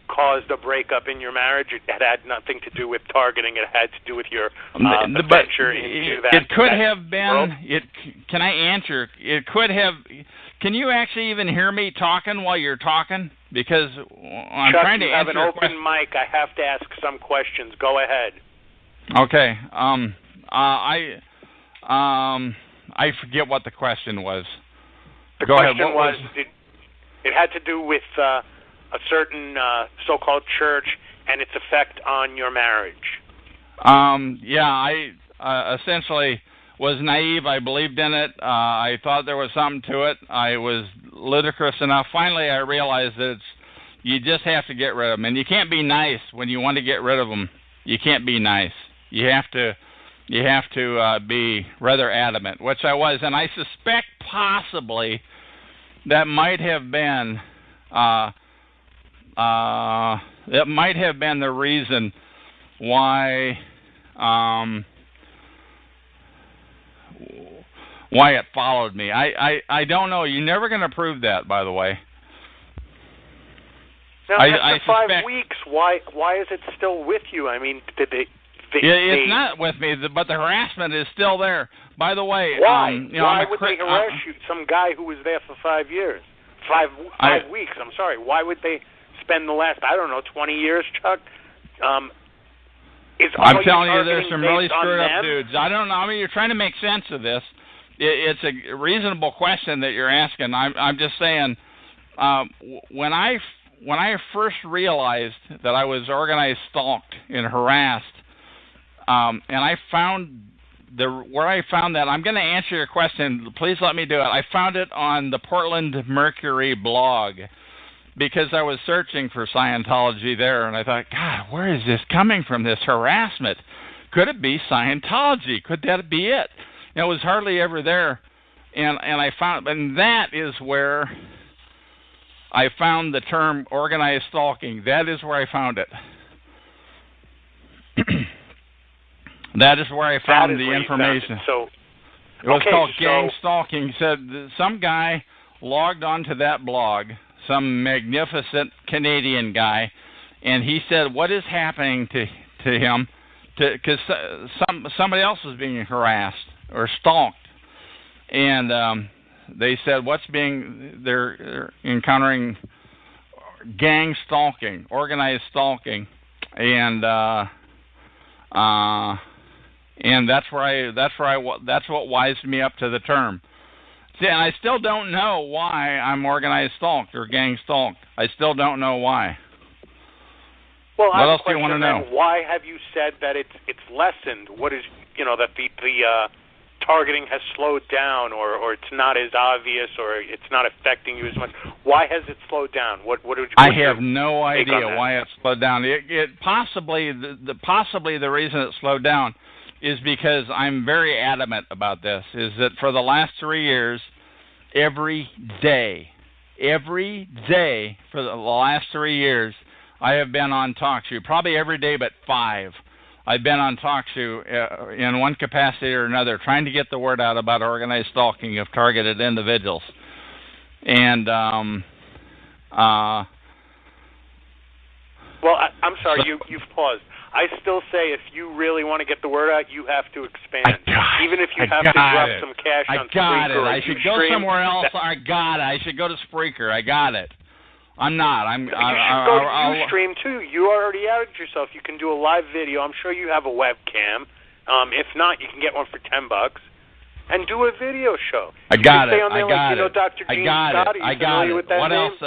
caused a breakup in your marriage. It had nothing to do with targeting. It had to do with your adventure into that. It could have been. World? Can I answer? It could have. Can you actually even hear me talking while you're talking? Because I'm Chuck, trying to you have answer an open mic. I have to ask some questions. Go ahead. Okay. I forget what the question was. The Go question ahead. What was it had to do with a certain so-called church and its effect on your marriage. Yeah, I essentially was naive. I believed in it. I thought there was something to it. I was ludicrous enough. Finally, I realized that you just have to get rid of them. And you can't be nice when you want to get rid of them. You can't be nice. You have to be rather adamant, which I was. And I suspect possibly that might have been the reason why it followed me. I don't know. You're never going to prove that, by the way. Now, after 5 weeks, why is it still with you? I mean, did they it's not with me, but the harassment is still there. By the way, why? Why would they harass you? Some guy who was there for 5 years, five weeks. I'm sorry. Why would they spend the last 20 years, Chuck? I'm telling you, there's some really screwed up dudes. I don't know. I mean, you're trying to make sense of this. It's a reasonable question that you're asking. I'm just saying, when I first realized that I was organized, stalked, and harassed, and I found where I found that, I'm going to answer your question. Please let me do it. I found it on the Portland Mercury blog because I was searching for Scientology there, and I thought, God, where is this coming from, this harassment? Could it be Scientology? Could that be it? It was hardly ever there, and I found, and that is where I found the term organized stalking. That is where I found it. That is where I found the information. It was called GangStalking. He said some guy logged onto that blog, some magnificent Canadian guy, and he said, what is happening to him? Because somebody else was being harassed or stalked. And they said, they're encountering gang stalking, organized stalking. And that's what wised me up to the term. See, and I still don't know why I'm organized stalked or gang stalked. I still don't know why. Well, what else do you want to know? Why have you said that it's lessened? What is, that the targeting has slowed down, or it's not as obvious, or it's not affecting you as much? Why has it slowed down? I have no idea why it slowed down. Possibly the reason it slowed down is because I'm very adamant about this, is that for the last 3 years, every day, every day for the last 3 years. I have been on TalkShoe, probably every day but 5. I've been on TalkShoe in one capacity or another, trying to get the word out about organized stalking of targeted individuals. And well, I'm sorry, you've paused. I still say if you really want to get the word out, you have to expand. Even if you have to drop some cash on Spreaker. I should go somewhere else. I got it. I should go to Spreaker. I got it. I'm not. You should go to Ustream, too. You already outed yourself. You can do a live video. I'm sure you have a webcam. If not, you can get one for $10 and do a video show. I got it. Dr. Gene Scott. I got it. What else?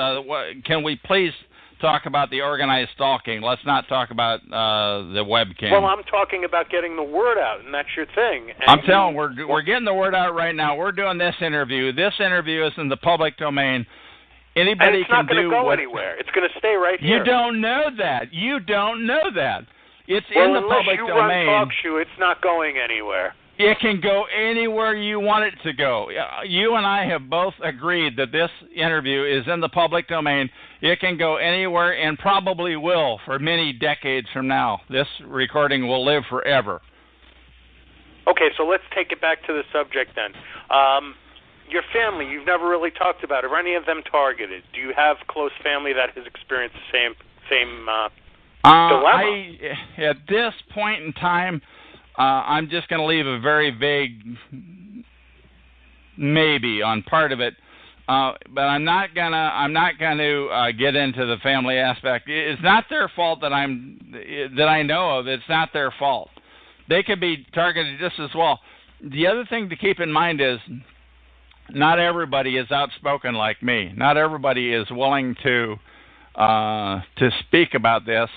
Can we please talk about the organized stalking? Let's not talk about the webcam. Well, I'm talking about getting the word out, and that's your thing. And I'm telling we're getting the word out right now. We're doing this interview. This interview is in the public domain. Anybody and it's can not going to go what, anywhere. It's going to stay right here. You don't know that. You don't know that. It's in the public domain. Well, unless you run TalkShoe, it's not going anywhere. It can go anywhere you want it to go. You and I have both agreed that this interview is in the public domain. It can go anywhere and probably will for many decades from now. This recording will live forever. Okay, so let's take it back to the subject then. Your family, you've never really talked about. Are any of them targeted? Do you have close family that has experienced the same dilemma? At this point in time, I'm just going to leave a very vague maybe on part of it, but I'm not gonna get into the family aspect. It's not their fault that I know of. It's not their fault. They could be targeted just as well. The other thing to keep in mind is not everybody is outspoken like me. Not everybody is willing to speak about this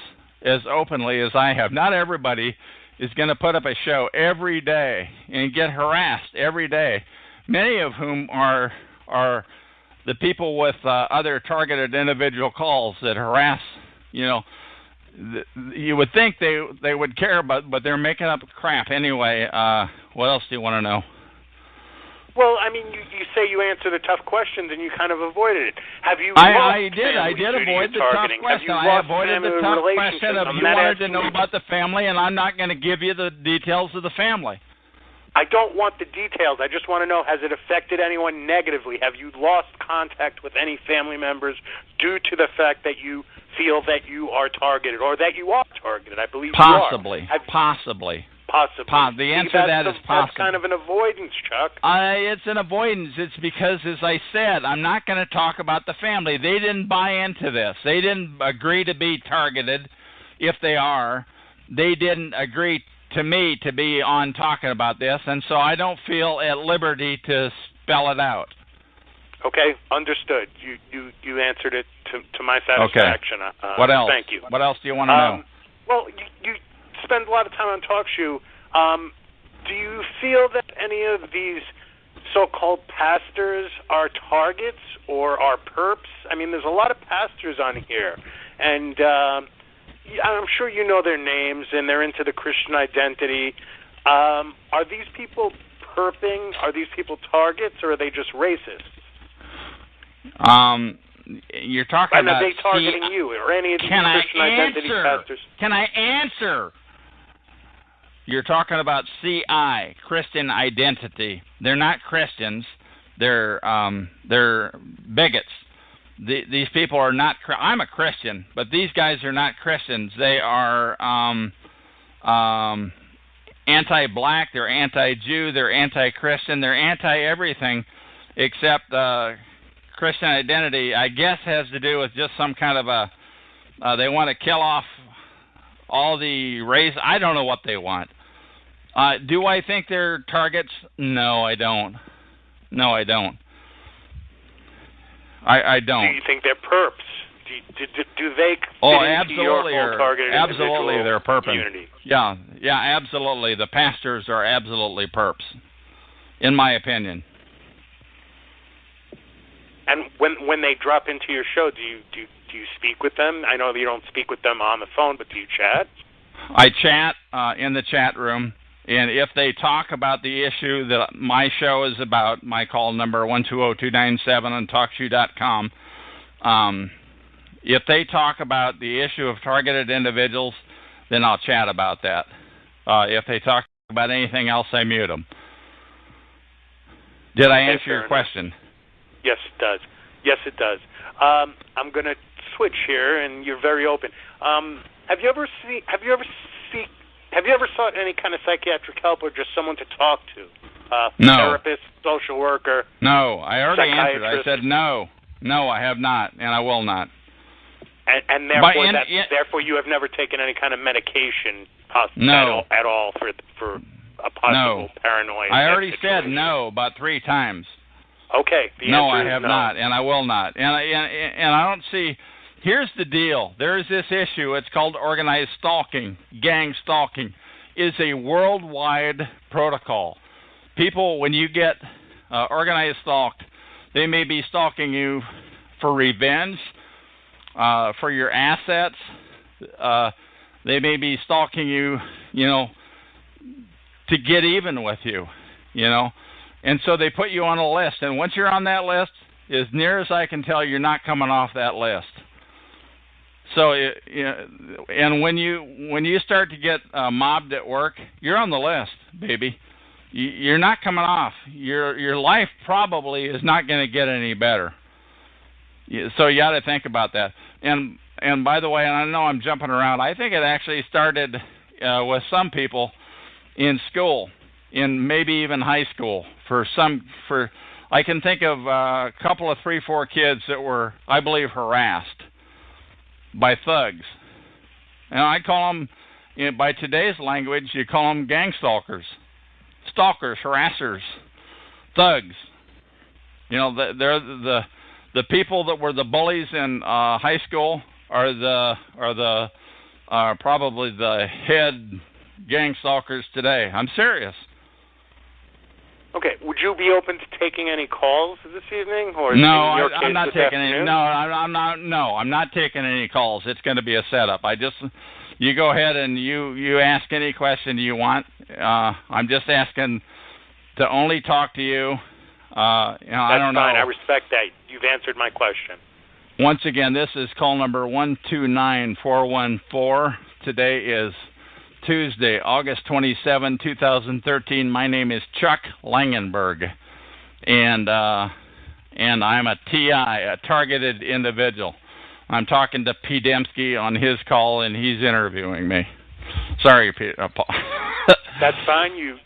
as openly as I have. Not everybody is going to put up a show every day and get harassed every day, many of whom are the people with other targeted individual calls that harass. You would think they would care, but they're making up crap anyway. What else do you want to know? Well, I mean, you say you answer the tough questions, and you kind of avoided it. Have you? I did avoid the tough question. I avoided the tough question of you wanted to know about the family, and I'm not going to give you the details of the family. I don't want the details. I just want to know, has it affected anyone negatively? Have you lost contact with any family members due to the fact that you feel that you are targeted, or that you are targeted? I believe possibly. You are. Possibly. The answer to that is possible. That's kind of an avoidance, Chuck. It's an avoidance. It's because, as I said, I'm not going to talk about the family. They didn't buy into this. They didn't agree to be targeted. If they are, they didn't agree to me to be on talking about this, and so I don't feel at liberty to spell it out. Okay, understood. You answered it to my satisfaction. Okay. What else? Thank you. What else do you want to know? Well, you spend a lot of time on TalkShoe. Do you feel that any of these so-called pastors are targets or are perps? I mean, there's a lot of pastors on here, and I'm sure you know their names, and they're into the Christian identity. Are these people perping? Are these people targets, or are they just racists? You're talking about... Are they targeting you, or any of these Christian identity pastors? Can I answer? You're talking about CI, Christian identity. They're not Christians. They're bigots. These people are not... I'm a Christian, but these guys are not Christians. They are anti-black, they're anti-Jew, they're anti-Christian, they're anti-everything except Christian identity. I guess has to do with just some kind of a... they want to kill off all the race. I don't know what they want. Do I think they're targets? No, I don't. I don't. Do you think they're perps? Do they fit into your whole targeted absolutely they're perping. Community? Yeah, absolutely. The pastors are absolutely perps, in my opinion. And when they drop into your show, do you speak with them? I know that you don't speak with them on the phone, but do you chat? I chat in the chat room, And if they talk about the issue that my show is about, my call number 120-297 on TalkShoe.com, if they talk about the issue of targeted individuals, then I'll chat about that. If they talk about anything else, I mute them. Did I answer your question? Yes, it does. Yes, it does. I'm going to switch here, and you're very open. Have you ever sought any kind of psychiatric help, or just someone to talk to? No. Therapist, social worker? No, I already answered. I said no. No, I have not, and I will not. And therefore, you have never taken any kind of medication at all for a possible paranoia. I already said no about 3 times. Okay. No, I have not, and I will not. And I don't see. Here's the deal. There is this issue. It's called organized stalking. Gang stalking is a worldwide protocol. People, when you get organized stalked, they may be stalking you for revenge, for your assets. They may be stalking you, to get even with you, And so they put you on a list. And once you're on that list, as near as I can tell, you're not coming off that list. So, and when you start to get mobbed at work, you're on the list, baby. You're not coming off. Your life probably is not going to get any better. So you got to think about that. And by the way, and I know I'm jumping around, I think it actually started with some people in school, in maybe even high school. I can think of a couple of 3-4 kids that were, I believe, harassed by thugs. And I call them, by today's language, you call them gang stalkers, harassers, thugs. They're the people that were the bullies in high school are probably the head gang stalkers today. I'm serious. Okay, would you be open to taking any calls this evening, or I'm not taking any. No, I'm not. No, I'm not taking any calls. It's going to be a setup. You go ahead and you ask any question you want. I'm just asking to only talk to you. I don't know. That's fine. I respect that. You've answered my question. Once again, this is call number 129414. Today is Tuesday, August 27, 2013. My name is Chuck Langenberg, and I'm a TI, a targeted individual. I'm talking to P. Dembski on his call, and he's interviewing me. Sorry, Pete. That's fine.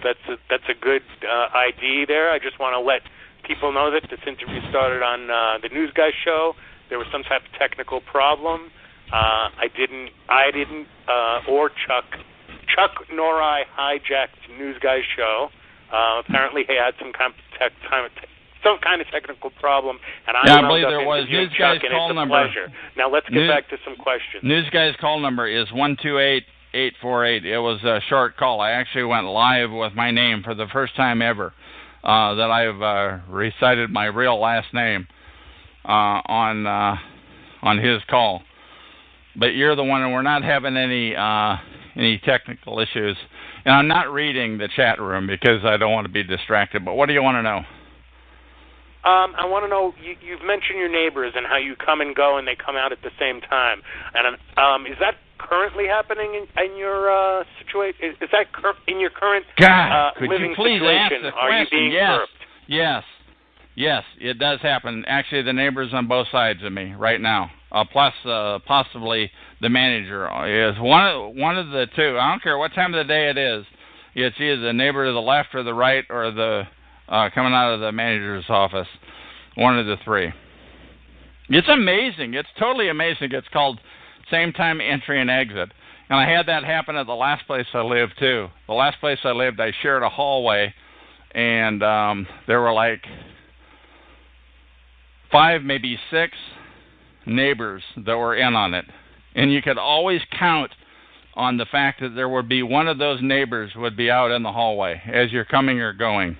That's a good ID there. I just want to let people know that this interview started on the News Guy show. There was some type of technical problem. I didn't, or Chuck nor I hijacked the News Guy show. Apparently, he had some kind of technical problem, and I believe there was. News Guy's call number. Pleasure. Now let's get back to some questions. News Guy's call number is 128848. It was a short call. I actually went live with my name for the first time ever that I've recited my real last name on his call. But you're the one, and we're not having any technical issues. And I'm not reading the chat room because I don't want to be distracted. But what do you want to know? I want to know, you've mentioned your neighbors and how you come and go and they come out at the same time. And is that currently happening in your situation? Is that in your current living situation? Are you being chirped? Yes, it does happen. Actually, the neighbors on both sides of me right now, plus possibly the manager is one of the two. I don't care what time of the day it is. It's either the neighbor to the left or the right or the coming out of the manager's office. One of the three. It's amazing. It's totally amazing. It's called same time entry and exit. And I had that happen at the last place I lived, too. The last place I lived, I shared a hallway, and there were like 5, maybe 6 neighbors that were in on it. And you could always count on the fact that there would be one of those neighbors would be out in the hallway as you're coming or going.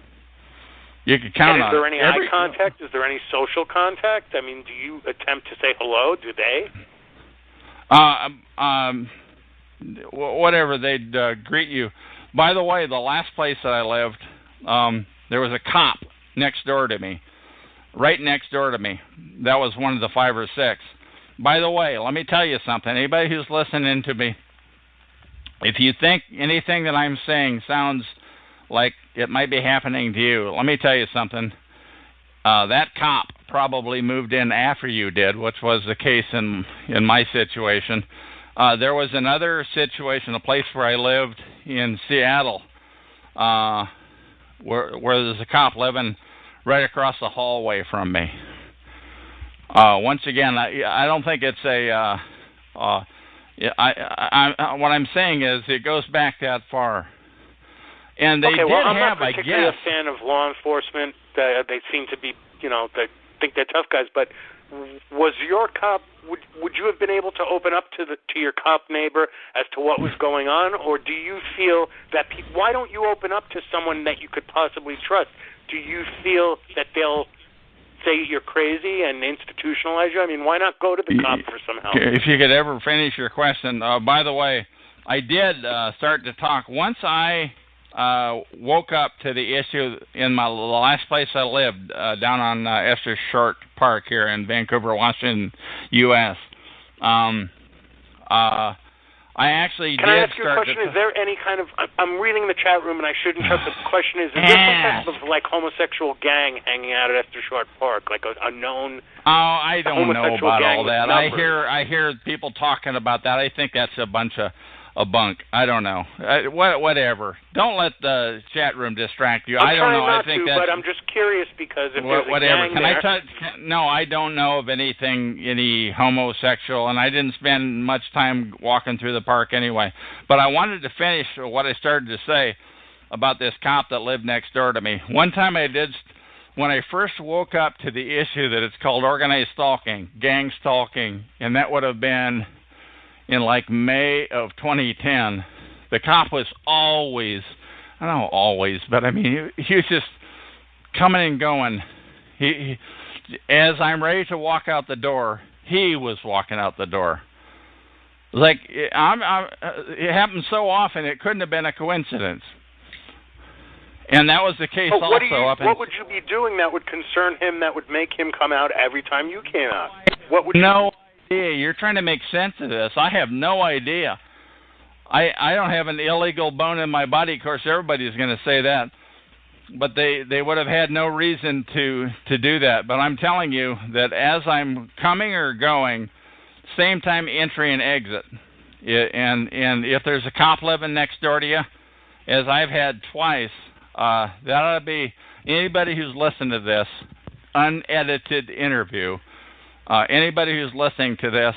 You could count on it. Is there any eye contact? Is there any social contact? I mean, do you attempt to say hello? Do they? Whatever, they'd greet you. By the way, the last place that I lived, there was a cop next door to me, right next door to me. That was one of the 5 or 6. By the way, let me tell you something. Anybody who's listening to me, if you think anything that I'm saying sounds like it might be happening to you, let me tell you something. That cop probably moved in after you did, which was the case in my situation. There was another situation, a place where I lived in Seattle, where there's a cop living right across the hallway from me. Once again, I don't think it's a. What I'm saying is it goes back that far, and they okay, well, I'm have, not particularly a fan of law enforcement. They seem to be, they think they're tough guys. But was your cop? Would you have been able to open up to your cop neighbor as to what was going on, or do you feel that why don't you open up to someone that you could possibly trust? Do you feel that they'll say you're crazy and institutionalize you? I mean, why not go to the cop for some help? If you could ever finish your question. By the way, I did start to talk. Once I woke up to the issue in the last place I lived, down on Esther Short Park here in Vancouver, Washington, U.S., I actually Can did I ask you a question? Is there any kind of... I'm reading the chat room, and I shouldn't cut. The question is there some type of, homosexual gang hanging out at Esther Short Park, like a known... Oh, I don't know about all that. I hear people talking about that. I think that's a bunch of bunk. I don't know. Whatever. Don't let the chat room distract you. I don't know. I think but I'm just curious because if there's a whatever. gang Can I touch? No, I don't know of any homosexual, and I didn't spend much time walking through the park anyway. But I wanted to finish what I started to say about this cop that lived next door to me. One time I did, when I first woke up to the issue that it's called organized stalking, gang stalking, and that would have been in like May of 2010, the cop was always, I don't know always, but I mean, he was just coming and going. He, as I'm ready to walk out the door, he was walking out the door. Like, it happens so often, it couldn't have been a coincidence. And that was the case but also. What would you be doing that would concern him, that would make him come out every time you came out? What would No idea. You're trying to make sense of this. I have no idea. I don't have an illegal bone in my body. Of course, everybody's going to say that. But they would have had no reason to do that. But I'm telling you that as I'm coming or going, same time entry and exit. And if there's a cop living next door to you, as I've had twice, that ought to be anybody who's listened to this unedited interview. Anybody who's listening to this,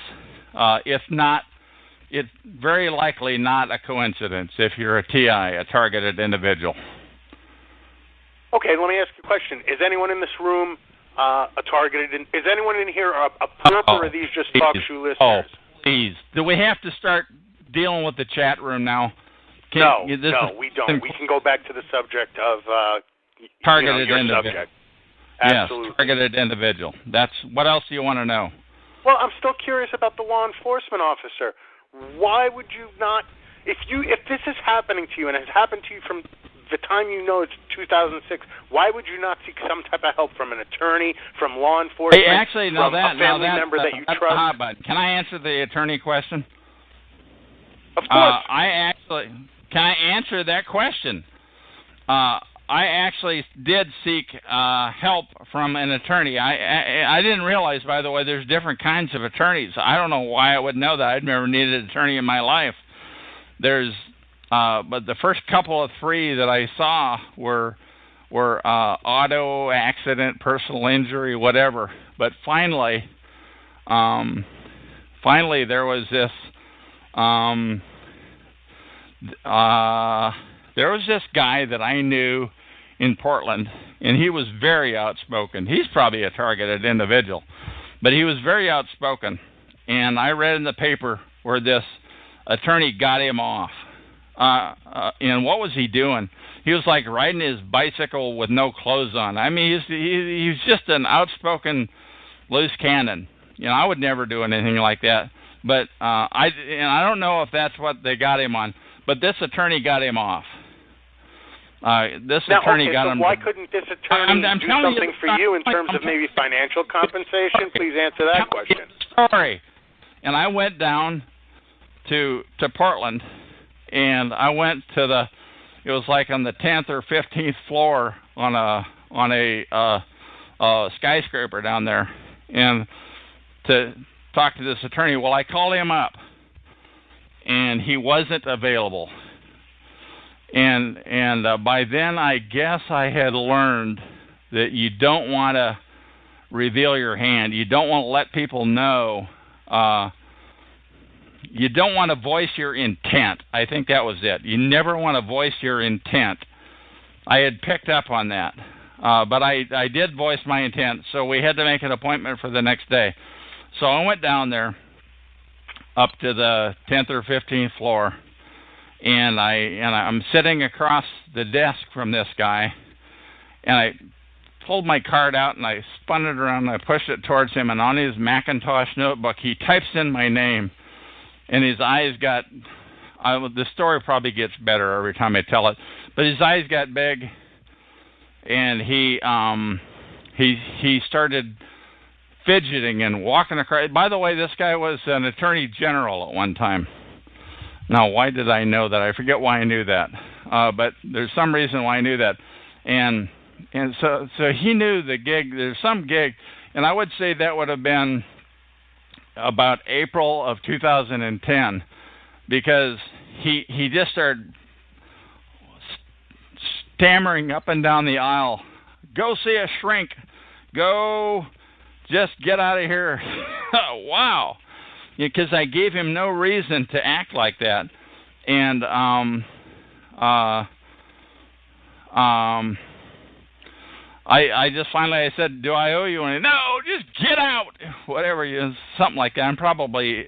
if not, it's very likely not a coincidence if you're a TI, a targeted individual. Okay, let me ask you a question. Is anyone in this room a targeted? Is anyone in here a perp, or are these just talk show listeners? Oh, please. Do we have to start dealing with the chat room now? No, we don't. We can go back to the subject of targeted your individual. Subject. Absolutely. Yes, targeted individual. That's what else do you want to know? Well, I'm still curious about the law enforcement officer. Why would you not? If this is happening to you and has happened to you from the time you know it's 2006, why would you not seek some type of help from an attorney, from law enforcement, a family member that you trust? Can I answer the attorney question? Of course. Can I answer that question? I actually did seek help from an attorney. I didn't realize, by the way, there's different kinds of attorneys. I don't know why I would know that. I'd never needed an attorney in my life. But the first couple of 3 that I saw were auto accident, personal injury, whatever. But finally, there was this. There was this guy that I knew in Portland, and he was very outspoken. He's probably a targeted individual, but he was very outspoken. And I read in the paper where this attorney got him off. And what was he doing? He was like riding his bicycle with no clothes on. I mean, he's just an outspoken loose cannon. I would never do anything like that. But I don't know if that's what they got him on. But this attorney got him off. This now, attorney okay, got so him. why couldn't this attorney do something for you in terms of maybe financial compensation? Please answer that question. Sorry. And I went down to Portland, and I went to it was like on the 10th or 15th floor on a skyscraper down there, and to talk to this attorney. Well, I called him up, and he wasn't available. And by then, I guess I had learned that you don't want to reveal your hand. You don't want to let people know. You don't want to voice your intent. I think that was it. You never want to voice your intent. I had picked up on that. But I did voice my intent, so we had to make an appointment for the next day. So I went down there up to the 10th or 15th floor, and I'm sitting across the desk from this guy, and I pulled my card out and I spun it around and I pushed it towards him, and on his Macintosh notebook he types in my name, and his eyes got the story probably gets better every time I tell it, but his eyes got big, and he started fidgeting and walking across. By the way, this guy was an attorney general at one time. Now, why did I know that? I forget why I knew that, but there's some reason why I knew that. And so he knew the gig. There's some gig, and I would say that would have been about April of 2010, because he just started stammering up and down the aisle, "Go see a shrink. Go, just get out of here." Wow. Because I gave him no reason to act like that. And I just finally said, "Do I owe you anything?" "No, just get out." Whatever, something like that. I'm probably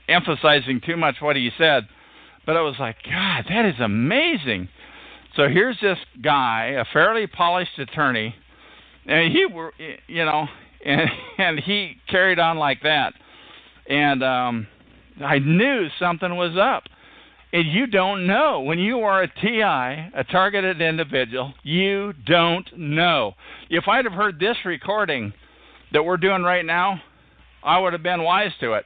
emphasizing too much what he said. But I was like, God, that is amazing. So here's this guy, a fairly polished attorney, and and he carried on like that. And I knew something was up. And you don't know. When you are a TI, a targeted individual, you don't know. If I'd have heard this recording that we're doing right now, I would have been wise to it.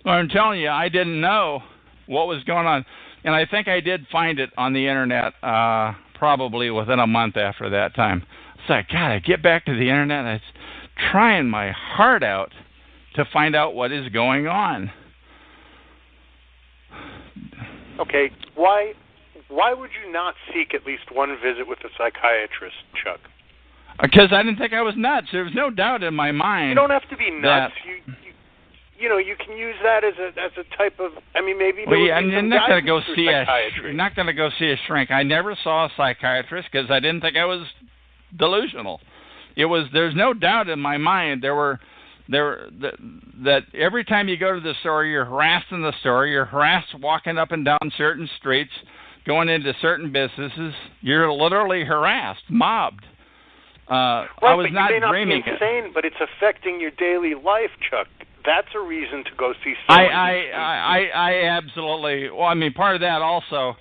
Well, I'm telling you, I didn't know what was going on. And I think I did find it on the internet probably within a month after that time. It's like, God, I get back to the internet and I was trying my heart out to find out what is going on. Okay, why would you not seek at least one visit with a psychiatrist, Chuck? Because I didn't think I was nuts. There was no doubt in my mind. You don't have to be nuts. You can use that as a type of. I mean, maybe. You're not going to go see you're not going to go see a shrink. I never saw a psychiatrist because I didn't think I was delusional. There's no doubt in my mind that every time you go to the store, you're harassed in the store. You're harassed walking up and down certain streets, going into certain businesses. You're literally harassed, mobbed. Right, I was but not you may not dreaming be insane, but it's affecting your daily life, Chuck. That's a reason to go see someone. I absolutely. Well, I mean, part of that also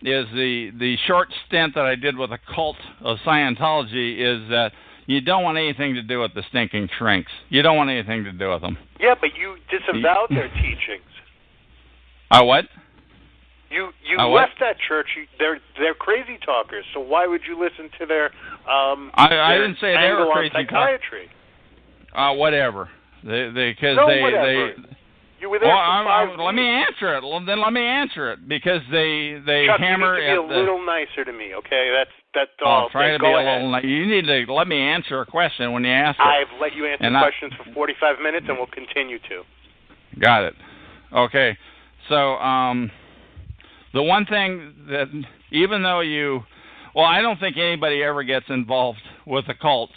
is the short stint that I did with a cult of Scientology is that you don't want anything to do with the stinking shrinks. You don't want anything to do with them. Yeah, but you disavowed their teachings. What? You left that church. They're crazy talkers. So why would you listen to their I didn't say they were crazy psychiatry? Whatever. Because whatever. You were there for 5 weeks. Let me answer it. Well, then let me answer it because they Chuck, hammer you need to be a little nicer to me, okay? That's all. Try to be a little. You need to let me answer a question when you ask it. I've let you answer questions for 45 minutes, and we'll continue to. Got it. Okay. So the one thing that even though I don't think anybody ever gets involved with a cult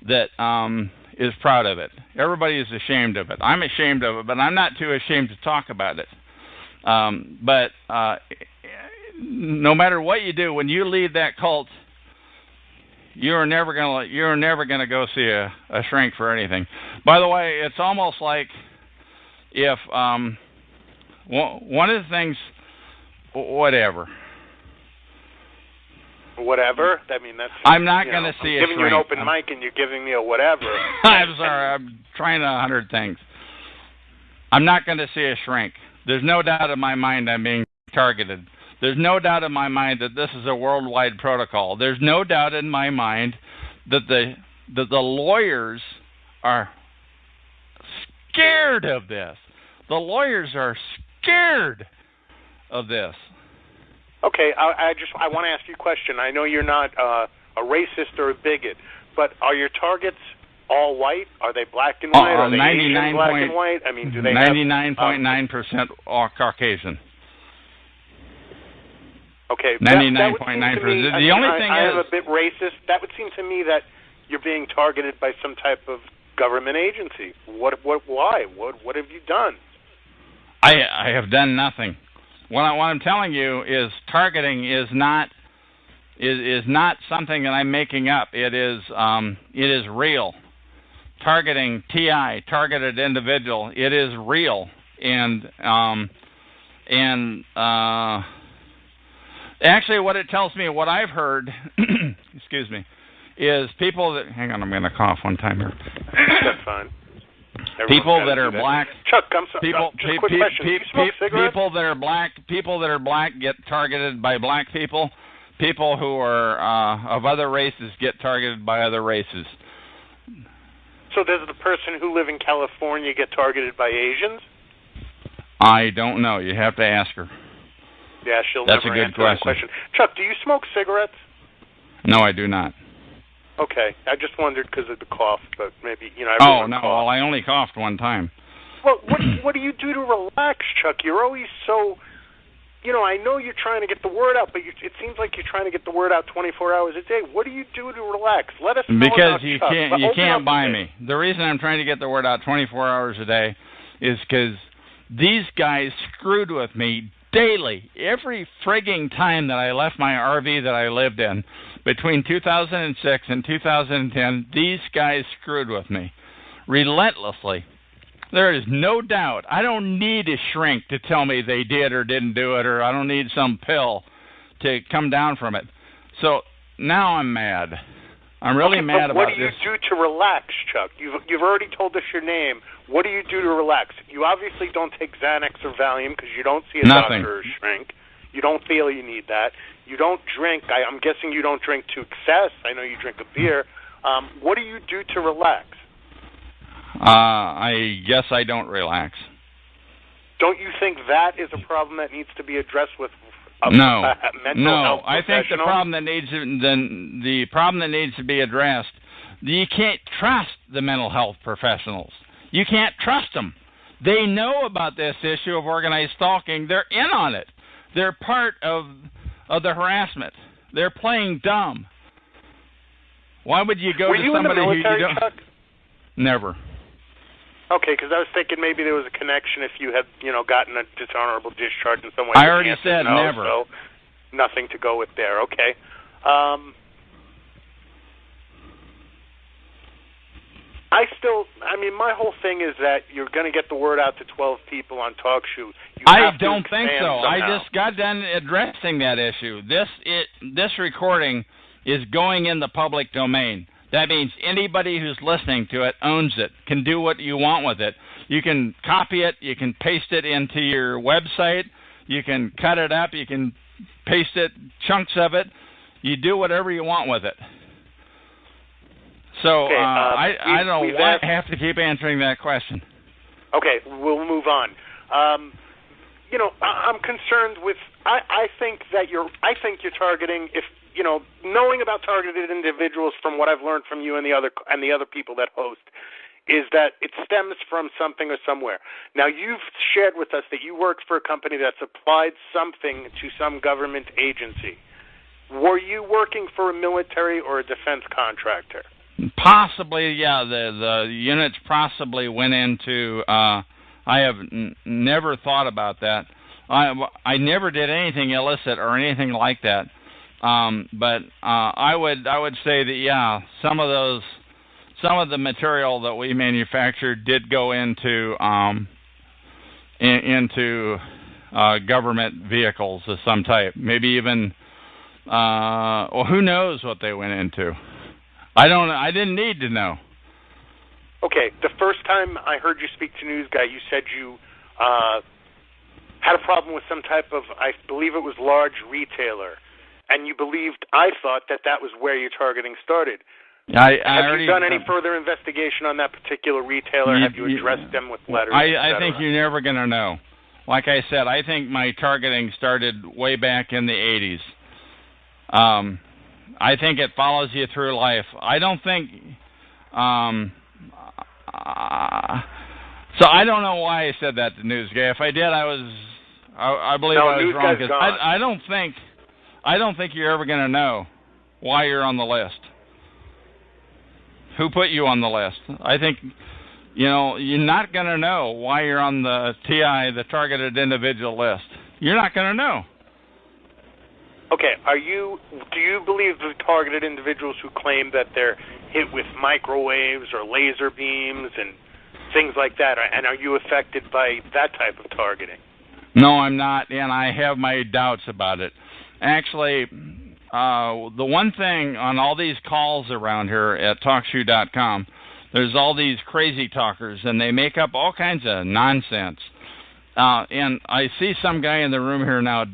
that is proud of it. Everybody is ashamed of it. I'm ashamed of it, but I'm not too ashamed to talk about it. But no matter what you do, when you lead that cult, you're never gonna go see a shrink for anything. By the way, it's almost like if one of the things whatever. Whatever? I mean, that's... I'm not going to see a shrink. I'm giving you an open mic and you're giving me a whatever. I'm sorry. I'm trying 100 things. I'm not going to see a shrink. There's no doubt in my mind I'm being targeted. There's no doubt in my mind that this is a worldwide protocol. There's no doubt in my mind that the lawyers are scared of this. The lawyers are scared of this. Okay, I want to ask you a question. I know you're not a racist or a bigot, but are your targets all white? Are they black and white? Are they Asian black and white? I mean, do they 99.9% are Caucasian. Okay, 99.9%. The only thing is, I'm a bit racist. That would seem to me that you're being targeted by some type of government agency. Why? What have you done? I have done nothing. What I'm telling you is targeting is not something that I'm making up. It is real. Targeting, TI, targeted individual. It is real, and actually, what it tells me, what I've heard, excuse me, is people that... Hang on, I'm going to cough one time here. That's fine. People that are black... Chuck, I'm sorry. Just a quick question. Do you smoke cigarettes? People that are black get targeted by black people. People who are of other races get targeted by other races. So does the person who live in California get targeted by Asians? I don't know. You have to ask her. Yeah, That's never a good answer that question. Chuck, do you smoke cigarettes? No, I do not. Okay, I just wondered because of the cough, but maybe, Oh, no, well, I only coughed one time. Well, what do you do to relax, Chuck? You're always so, I know you're trying to get the word out, but it seems like you're trying to get the word out 24 hours a day. What do you do to relax? Let us know. Because you can't buy me. The reason I'm trying to get the word out 24 hours a day is because these guys screwed with me daily, every frigging time that I left my RV that I lived in. Between 2006 and 2010, these guys screwed with me relentlessly. There is no doubt. I don't need a shrink to tell me they did or didn't do it, or I don't need some pill to come down from it. So now I'm mad. I'm really mad about this. What do you do to relax, Chuck? You've already told us your name. What do you do to relax? You obviously don't take Xanax or Valium because you don't see a doctor or a shrink. You don't feel you need that. You don't drink. I'm guessing you don't drink to excess. I know you drink a beer. What do you do to relax? I guess I don't relax. Don't you think that is a problem that needs to be addressed with mental health I think the problem that needs to be addressed, you can't trust the mental health professionals. You can't trust them. They know about this issue of organized stalking. They're in on it. They're part of the harassment. They're playing dumb. Why would you go to somebody who you don't... Chuck? Never. Okay, because I was thinking maybe there was a connection if you had, gotten a dishonorable discharge in some way. I already said never. So nothing to go with there. Okay. My whole thing is that you're going to get the word out to 12 people on TalkShoe. I don't think so. Somehow. I just got done addressing that issue. This recording is going in the public domain. That means anybody who's listening to it owns it, can do what you want with it. You can copy it, you can paste it into your website, you can cut it up, you can paste it, chunks of it. You do whatever you want with it. So okay, I don't know why I have to keep answering that question. Okay, we'll move on. I'm concerned with. I think you're targeting. If knowing about targeted individuals from what I've learned from you and the other people that host, is that it stems from something or somewhere. Now, you've shared with us that you worked for a company that supplied something to some government agency. Were you working for a military or a defense contractor? Possibly, yeah. The units possibly went into. I have never thought about that. I never did anything illicit or anything like that. But I would say that yeah, some of the material that we manufactured did go into government vehicles of some type. Maybe even, well, who knows what they went into. I didn't need to know. Okay, the first time I heard you speak to News Guy, you said you had a problem with some type of, I believe it was large retailer, and you believed, I thought that was where your targeting started. Have you done any further investigation on that particular retailer? Have you addressed them with letters? I think you're never going to know. Like I said, I think my targeting started way back in the 80s. I think it follows you through life. I don't think... so I don't know why I said that to News Guy. If I did, I believe I was wrong. Because I don't think you're ever going to know why you're on the list. Who put you on the list? I think, you're not going to know why you're on the TI, the targeted individual list. You're not going to know. Okay, do you believe the targeted individuals who claim that they're hit with microwaves or laser beams and things like that, and are you affected by that type of targeting? No, I'm not, and I have my doubts about it. Actually, the one thing on all these calls around here at TalkShoe.com, there's all these crazy talkers, and they make up all kinds of nonsense. And I see some guy in the room here now, the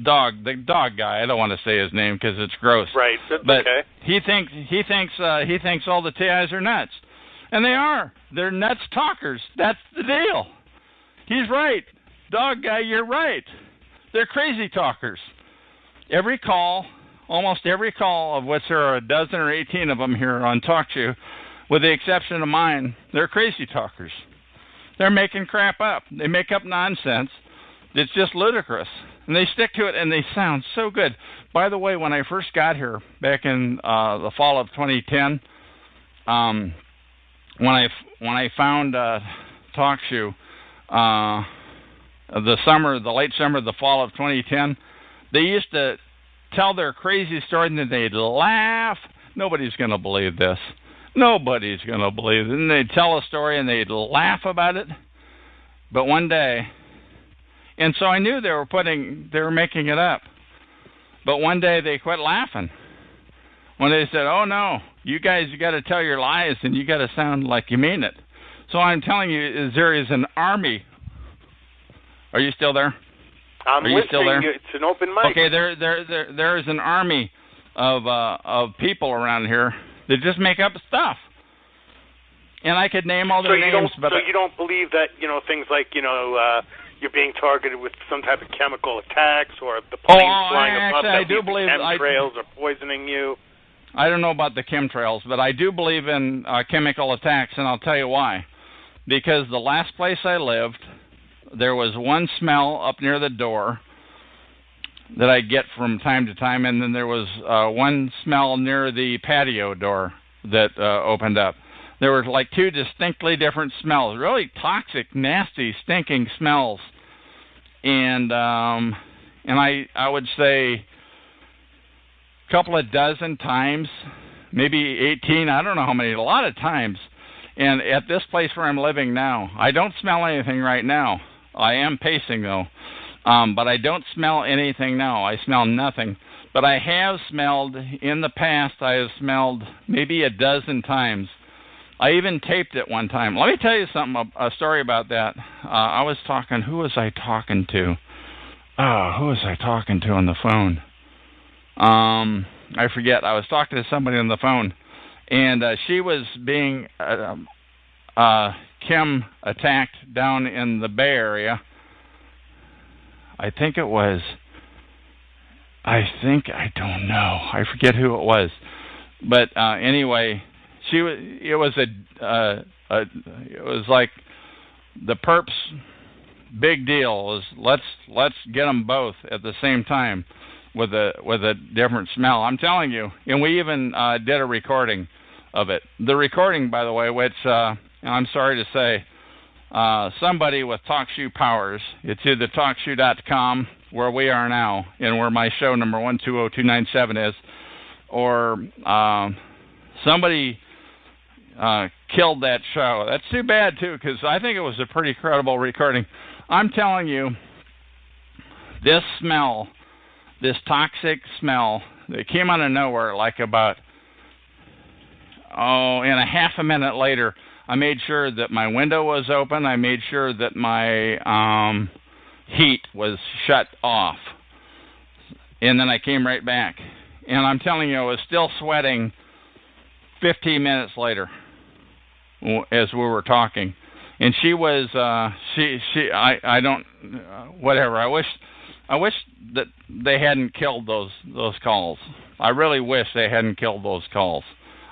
dog guy. I don't want to say his name because it's gross. Right, that's but okay. He thinks all the TIs are nuts, and they are. They're nuts talkers. That's the deal. He's right, dog guy. You're right. They're crazy talkers. Every call, almost every call, of which there are a dozen or 18 of them here on TalkShoe, with the exception of mine, they're crazy talkers. They're making crap up. They make up nonsense. It's just ludicrous. And they stick to it, and they sound so good. By the way, when I first got here, back in the fall of 2010, when I found TalkShoe, the late summer, the fall of 2010, they used to tell their crazy story, and then they'd laugh. Nobody's going to believe this. Nobody's going to believe it. And they'd tell a story, and they'd laugh about it. But one day... And so I knew they were making it up. But one day they quit laughing. When they said, "Oh no, you guys, you got to tell your lies and you got to sound like you mean it." So I'm telling you, there is an army. Are you still there? I'm listening. Still there? It's an open mic. Okay, there is an army of people around here that just make up stuff. And I could name all their names, but you don't believe that things like you're being targeted with some type of chemical attacks, or the planes flying above that chemtrails are poisoning you? I don't know about the chemtrails, but I do believe in chemical attacks, and I'll tell you why. Because the last place I lived, there was one smell up near the door that I get from time to time, and then there was one smell near the patio door that opened up. There were like two distinctly different smells, really toxic, nasty, stinking smells. And I would say a couple of dozen times, maybe 18, I don't know how many, a lot of times. And at this place where I'm living now, I don't smell anything right now. I am pacing though, but I don't smell anything now. I smell nothing. But I have smelled, in the past, I have smelled maybe a dozen times. I even taped it one time. Let me tell you something, a story about that. Who was I talking to? Who was I talking to on the phone? I forget. I was talking to somebody on the phone, and she was being chem attacked down in the Bay Area. I don't know. I forget who it was. But anyway... It was like the perps' big deal was let's get them both at the same time with a different smell. I'm telling you, and we even did a recording of it. The recording, by the way, which and I'm sorry to say, somebody with TalkShoe powers. It's either TalkShoe.com, where we are now, and where my show number 120297 is, or somebody killed that show. That's too bad, too, because I think it was a pretty credible recording. I'm telling you, this smell, this toxic smell, that came out of nowhere like about, and a half a minute later, I made sure that my window was open. I made sure that my heat was shut off. And then I came right back. And I'm telling you, I was still sweating 15 minutes later as we were talking. And she was, I don't, whatever. I wish that they hadn't killed those calls. I really wish they hadn't killed those calls.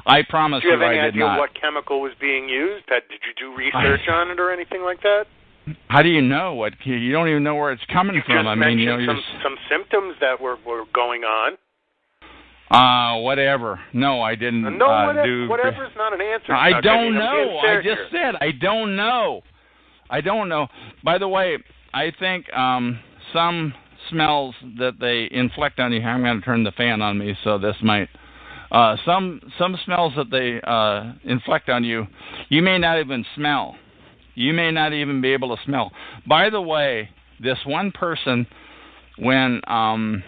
I promise you I did not. Do you have any idea what chemical was being used? Did you do research on it or anything like that? How do you know what? You don't even know where it's coming from. I mean, some symptoms that were going on. Whatever. No, I didn't. Whatever is not an answer. I don't know. I just said I don't know. I don't know. By the way, I think some smells that they inflict on you. I'm going to turn the fan on me, so this might. Some smells that they inflict on you, you may not even smell. You may not even be able to smell. By the way, this one person, when I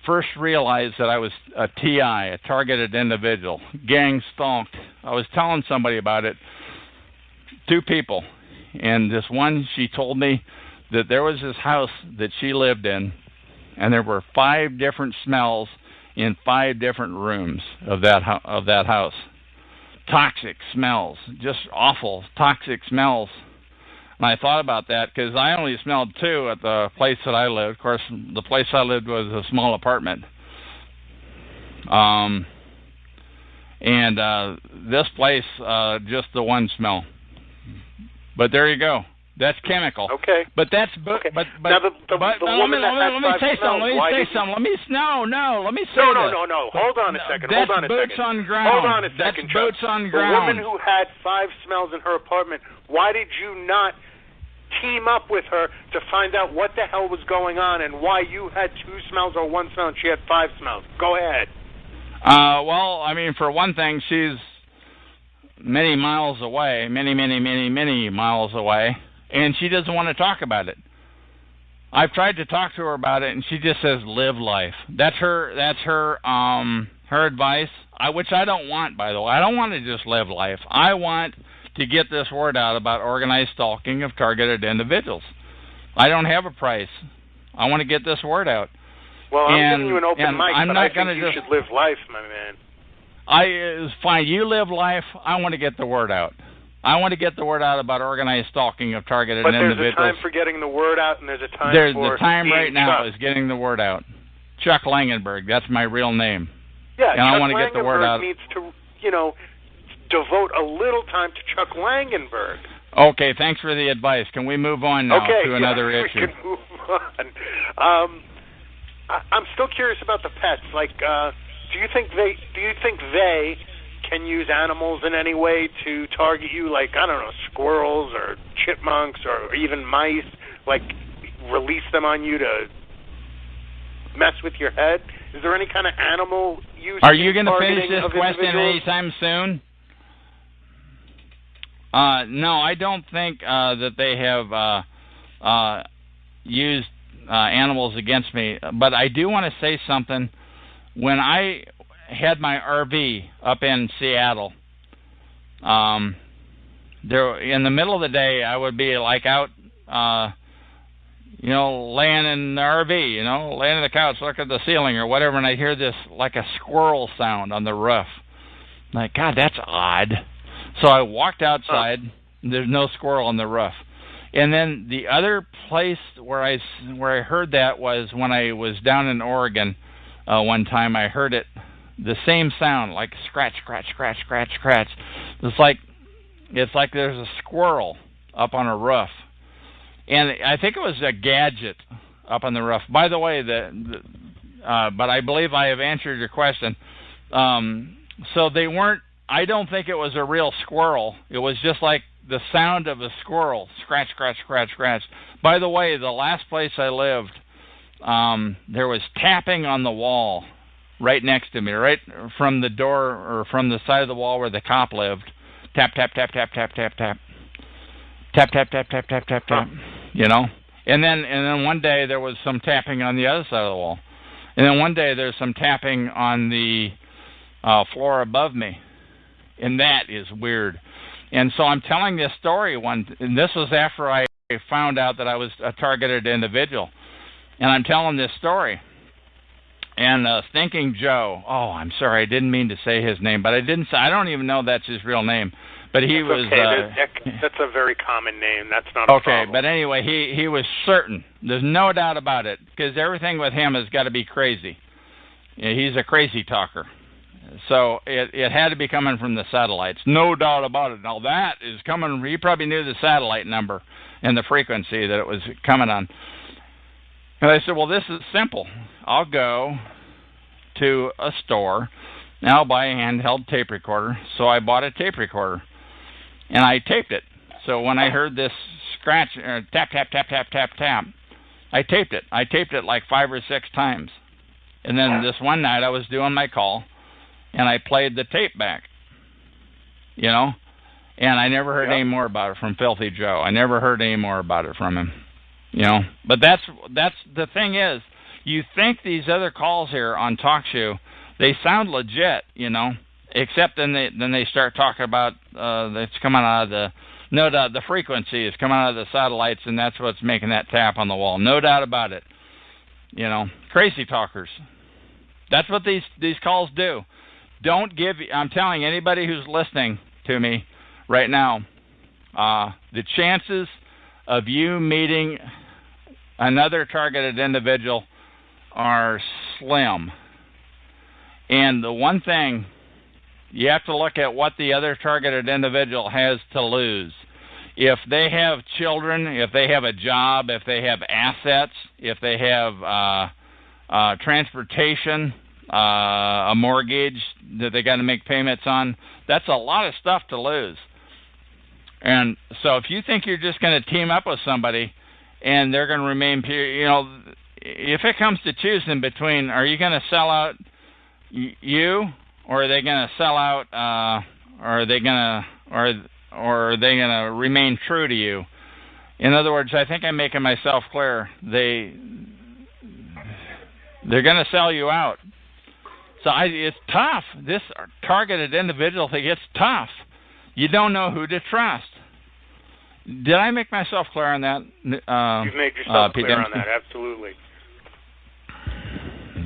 first realized that I was a TI, a targeted individual, gang stalked, I was telling somebody about it, 2 people. And this one, she told me that there was this house that she lived in, and there were 5 different smells in 5 different rooms of that house. Toxic smells, just awful toxic smells. And I thought about that because I only smelled 2 at the place that I lived. Of course, the place I lived was a small apartment. And this place, just the 1 smell. But there you go. That's chemical. Okay. But that's okay. But now the woman let me say something. Let me say something. Let me say No. Hold on a second. That's boots on ground. Hold on a second, Chuck. Boots on ground. The woman who had 5 smells in her apartment. Why did you not team up with her to find out what the hell was going on and why you had 2 smells or 1 smell and she had 5 smells? Go ahead. Well, I mean, for one thing, she's many miles away, many miles away. And she doesn't want to talk about it. I've tried to talk to her about it, and she just says, "Live life." That's her advice. Which I don't want, by the way. I don't want to just live life. I want to get this word out about organized stalking of targeted individuals. I don't have a price. I want to get this word out. Well, I'm giving you an open mic, but I think you should live life, my man. It's fine. You live life. I want to get the word out. I want to get the word out about organized stalking of targeted individuals. But there's a time for getting the word out, and there's a time for the time right now Chuck. is getting the word out. Chuck Langenberg, that's my real name. Yeah, and Chuck I want to get the word out. needs to, devote a little time to Chuck Langenberg. Okay, thanks for the advice. Can we move on now to another issue? We can move on. I'm still curious about the pets. Like, do you think they can use animals in any way to target you, like, I don't know, squirrels or chipmunks or even mice, like release them on you to mess with your head? Is there any kind of animal use? Are you going to finish this question anytime soon? No, I don't think that they have used animals against me, but I do want to say something. When I had my RV up in Seattle, there in the middle of the day I would be like out, laying in the RV, laying on the couch, look at the ceiling or whatever, and I hear this like a squirrel sound on the roof. I'm like, God, that's odd. So I walked outside. There's no squirrel on the roof. And then the other place where I heard that was when I was down in Oregon. One time I heard it. The same sound, like scratch, scratch, scratch, scratch, scratch. It's like there's a squirrel up on a roof, and I think it was a gadget up on the roof. By the way, but I believe I have answered your question. So they weren't. I don't think it was a real squirrel. It was just like the sound of a squirrel, scratch, scratch, scratch, scratch. By the way, the last place I lived, there was tapping on the wall. right next to me, right from the door or from the side of the wall where the cop lived. Tap, tap, tap, tap, tap, tap, tap. Tap, tap, tap, tap, tap, tap, tap. You know? And then one day there was some tapping on the other side of the wall. And then one day there's some tapping on the floor above me. And that is weird. And so I'm telling this story and this was after I found out that I was a targeted individual. And I'm telling this story. And Stinking Joe, I'm sorry, I didn't mean to say his name, but I don't even know that's his real name. But he was... Okay. That's a very common name. That's not a problem. Okay, but anyway, he was certain. There's no doubt about it, because everything with him has got to be crazy. He's a crazy talker. So it had to be coming from the satellites. No doubt about it. Now that is coming... He probably knew the satellite number and the frequency that it was coming on. And I said, well, this is simple. I'll go to a store and I'll buy a handheld tape recorder. So I bought a tape recorder and I taped it. So when I heard this scratch, tap, tap, tap, tap, tap, tap, I taped it. I taped it like 5 or 6 times. And then this one night I was doing my call and I played the tape back, you know, and I never heard any more about it from Filthy Joe. I never heard any more about it from him. You know, but that's the thing is, you think these other calls here on TalkShoe, they sound legit, you know, except then they start talking about it's coming out of the frequency is coming out of the satellites, and that's what's making that tap on the wall. No doubt about it. You know, crazy talkers. That's what these calls do. I'm telling anybody who's listening to me right now, the chances of you meeting another targeted individual are slim. And the one thing, you have to look at what the other targeted individual has to lose. If they have children, if they have a job, if they have assets, if they have transportation, a mortgage that they got to make payments on, that's a lot of stuff to lose. And so if you think you're just going to team up with somebody and they're going to remain pure, you know, if it comes to choosing between, are you going to sell out you, or are they going to sell out, or are they going to remain true to you? In other words, I think I'm making myself clear. They're going to sell you out. So it's tough. This targeted individual thing, it's tough. You don't know who to trust. Did I make myself clear on that? You've made yourself clear on that, absolutely.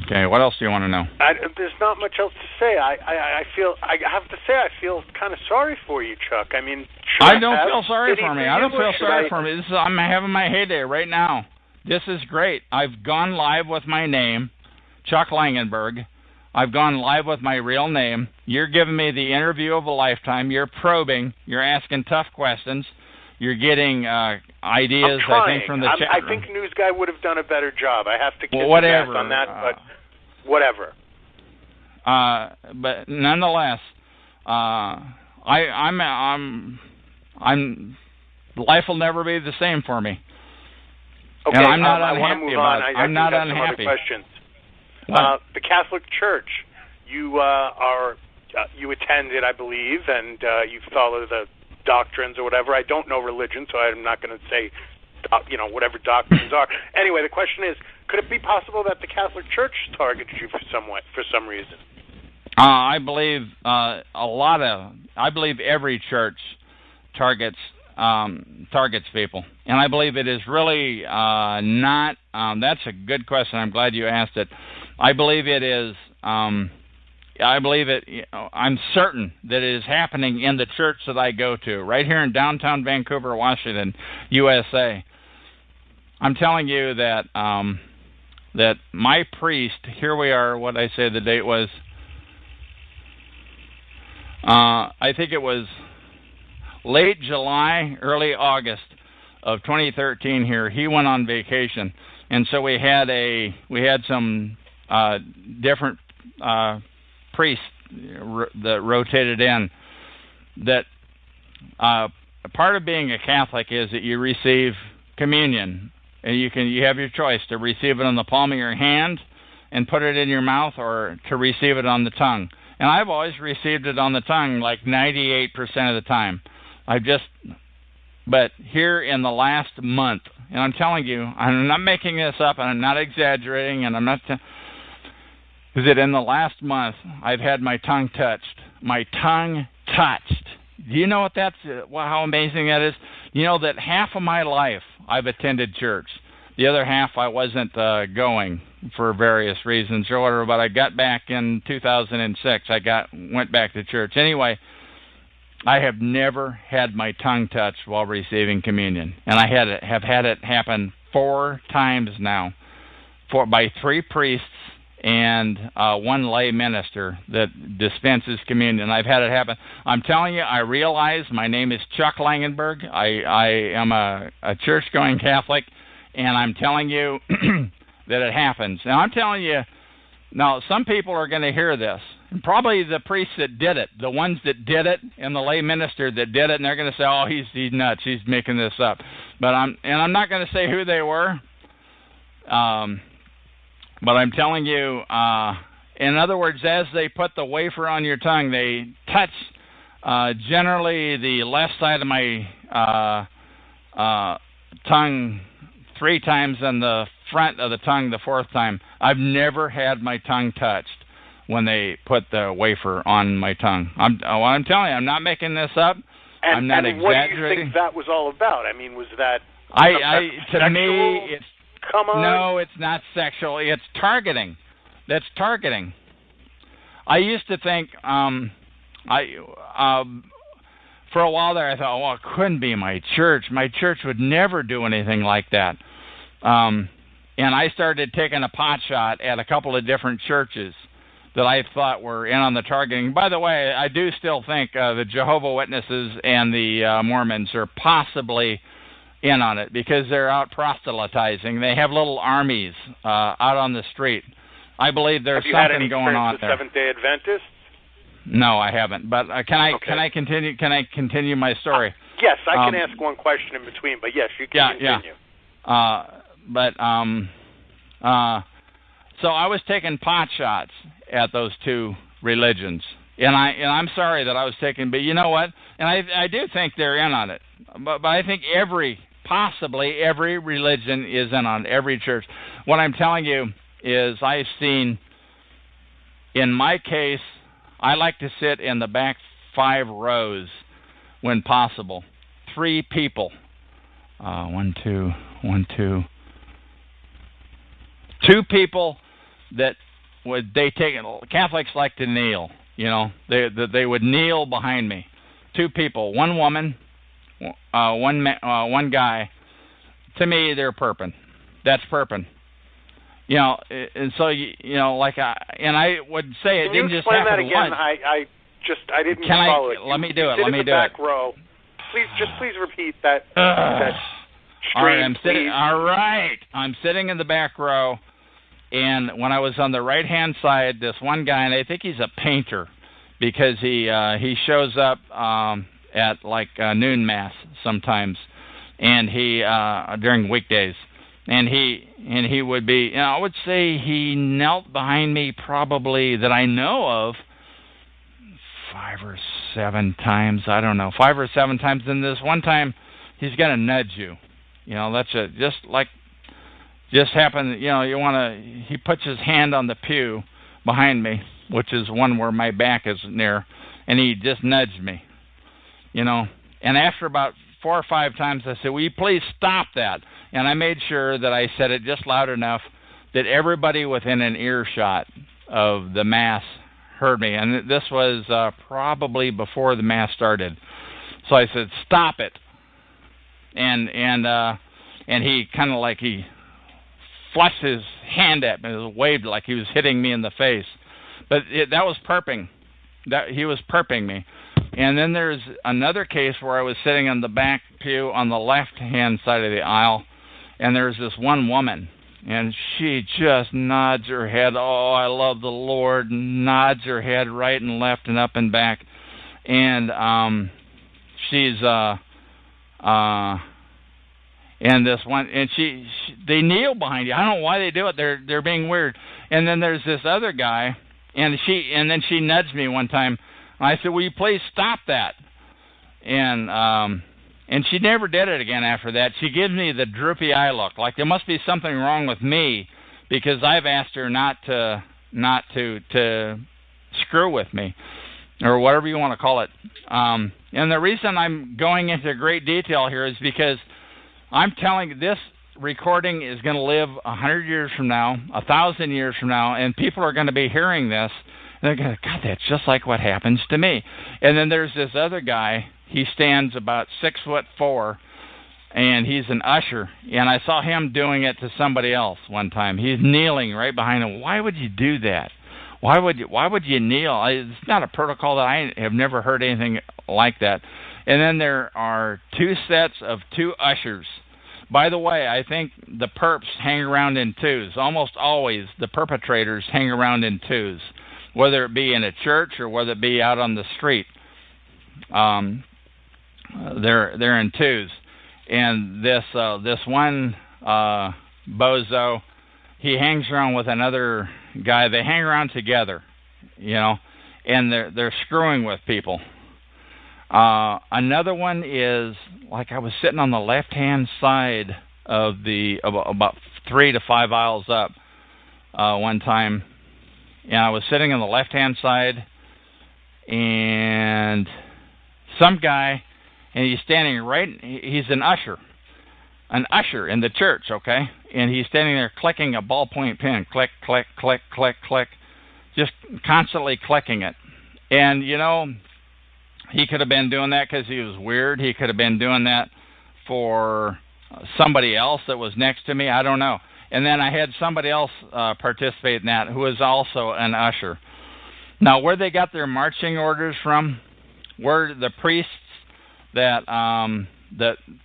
Okay, what else do you want to know? There's not much else to say. I have to say, I feel kind of sorry for you, Chuck. I mean, I don't feel sorry for me. I don't feel sorry for me. I'm having my heyday right now. This is great. I've gone live with my name, Chuck Langenberg. I've gone live with my real name. You're giving me the interview of a lifetime. You're probing. You're asking tough questions. You're getting ideas, I think, from the chat room. I think News Guy would have done a better job. I have to kiss his ass on that, but whatever. But nonetheless, life will never be the same for me. Okay, and I'm not unhappy I want to move on. I'm not unhappy. Questions. The Catholic Church, you you attended, I believe, and you follow the doctrines or whatever. I don't know religion, so I'm not going to say, whatever doctrines are. Anyway, the question is, could it be possible that the Catholic Church targeted you for some reason? I believe I believe every church targets people, and I believe it is really not. That's a good question. I'm glad you asked it. I believe it is. I believe it. I'm certain that it is happening in the church that I go to, right here in downtown Vancouver, Washington, USA. I'm telling you that that my priest. Here we are. What I say the date was. I think it was late July, early August of 2013. Here, he went on vacation, and so we had some different priests that rotated in. That part of being a Catholic is that you receive communion, and you have your choice to receive it on the palm of your hand, and put it in your mouth, or to receive it on the tongue. And I've always received it on the tongue like 98% of the time. But here in the last month, and I'm telling you, I'm not making this up, and I'm not exaggerating, and I'm not... is that in the last month, I've had my tongue touched. My tongue touched. Do you know what that's... how amazing that is? You know that half of my life I've attended church. The other half I wasn't going for various reasons or whatever, but I got back in 2006. Went back to church. Anyway, I have never had my tongue touched while receiving communion. And I have had it happen 4 times now by 3 priests and 1 lay minister that dispenses communion. I've had it happen. I'm telling you, I realize my name is Chuck Langenberg. I am a church-going Catholic, and I'm telling you that it happens. Now, I'm telling you, now, some people are going to hear this. Probably the priests that did it, the ones that did it, and the lay minister that did it, and they're going to say, oh, he's nuts, he's making this up. But I'm not going to say who they were. But I'm telling you, in other words, as they put the wafer on your tongue, they touch generally the left side of my tongue 3 times, and the front of the tongue the 4th time. I've never had my tongue touched when they put the wafer on my tongue. I'm telling you, I'm not making this up. I'm not exaggerating. What do you think that was all about? I mean, was that to me, it's... Come on. No, it's not sexual. It's targeting. That's targeting. I used to think, for a while there, I thought, well, it couldn't be my church. My church would never do anything like that. And I started taking a pot shot at a couple of different churches that I thought were in on the targeting. By the way, I do still think the Jehovah's Witnesses and the Mormons are possibly in on it, because they're out proselytizing. They have little armies out on the street. I believe there's something going on there. Have you had any experience with Seventh-day Adventists? No, I haven't. But can I continue? Can I continue my story? Yes, I can ask one question in between. But yes, you can continue. So I was taking pot shots at those 2 religions, and I'm sorry that I was taking. But you know what? And I do think they're in on it. But I think possibly every religion is in on every church. What I'm telling you is, I've seen, in my case, I like to sit in the back 5 rows when possible. 3 people. 1, 2, 1, 2. 2 people that Catholics like to kneel. You know, they would kneel behind me. 2 people, 1 woman, one guy. To me, they're perping. That's perping. You know, and so and I would say it didn't just happen once. Can you explain that again? I didn't follow it. Let me do it. Let me do it. Back row. Please repeat that. That stream, all right. I'm sitting in the back row, and when I was on the right-hand side, this one guy, and I think he's a painter, because he shows up at like noon mass sometimes, and he during weekdays, and he would be, I would say he knelt behind me probably, that I know of, 5 or 7 times. I don't know, 5 or 7 times. And this one time, he's gonna nudge you. You know, that's just happened. You know, he puts his hand on the pew behind me, which is one where my back is near, and he just nudged me. You know, and after about 4 or 5 times, I said, will you please stop that? And I made sure that I said it just loud enough that everybody within an earshot of the Mass heard me. And this was probably before the Mass started. So I said, stop it. And he kind of like, he flushed his hand at me, waved like he was hitting me in the face. But that was perping. He was perping me. And then there's another case where I was sitting on the back pew on the left-hand side of the aisle, and there's this one woman, and she just nods her head, oh, I love the Lord, nods her head right and left and up and back. And she's And this one, and they kneel behind you. I don't know why they do it. They're being weird. And then there's this other guy, and then she nudged me one time. And I said, "Will you please stop that?" And she never did it again after that. She gives me the droopy eye look, like there must be something wrong with me because I've asked her not to screw with me, or whatever you want to call it. And the reason I'm going into great detail here is because I'm telling you, this recording is going to live 100 years from now, 1,000 years from now, and people are going to be hearing this, and they're going, God, that's just like what happens to me. And then there's this other guy. He stands about 6'4", and he's an usher. And I saw him doing it to somebody else one time. He's kneeling right behind him. Why would you do that? Why would you kneel? It's not a protocol that I have never heard anything like that. And then there are 2 sets of 2 ushers. By the way, I think the perps hang around in twos. Almost always the perpetrators hang around in twos, whether it be in a church or whether it be out on the street. They're in twos. And this one bozo, he hangs around with another guy. They hang around together, and they're screwing with people. Another one is, like, I was sitting on the left-hand side of about 3 to 5 aisles up one time, and I was sitting on the left-hand side, and some guy, and he's standing he's an usher in the church, okay? And he's standing there clicking a ballpoint pen, click, click, click, click, click, just constantly clicking it. And, he could have been doing that because he was weird. He could have been doing that for somebody else that was next to me. I don't know. And then I had somebody else participate in that who was also an usher. Now, where they got their marching orders from were the priests that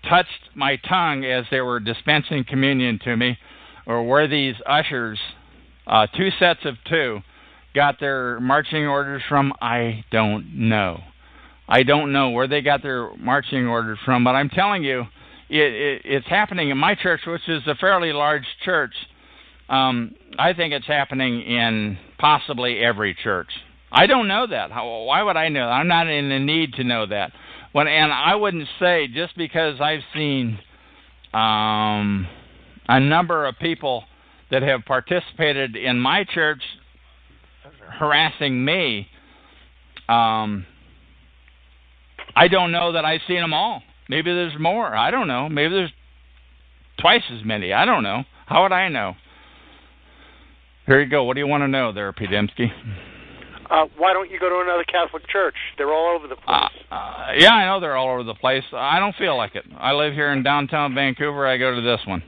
touched my tongue as they were dispensing communion to me, or where these ushers, 2 sets of 2, got their marching orders from. I don't know. I don't know where they got their marching orders from, but I'm telling you, it's happening in my church, which is a fairly large church. I think it's happening in possibly every church. I don't know that. Why would I know that? I'm not in the need to know that. And I wouldn't say just because I've seen a number of people that have participated in my church harassing me, I don't know that I've seen them all. Maybe there's more. I don't know. Maybe there's twice as many. I don't know. How would I know? Here you go. What do you want to know there, P. Dembski? Why don't you go to another Catholic church? They're all over the place. Yeah, I know they're all over the place. I don't feel like it. I live here in downtown Vancouver. I go to this one.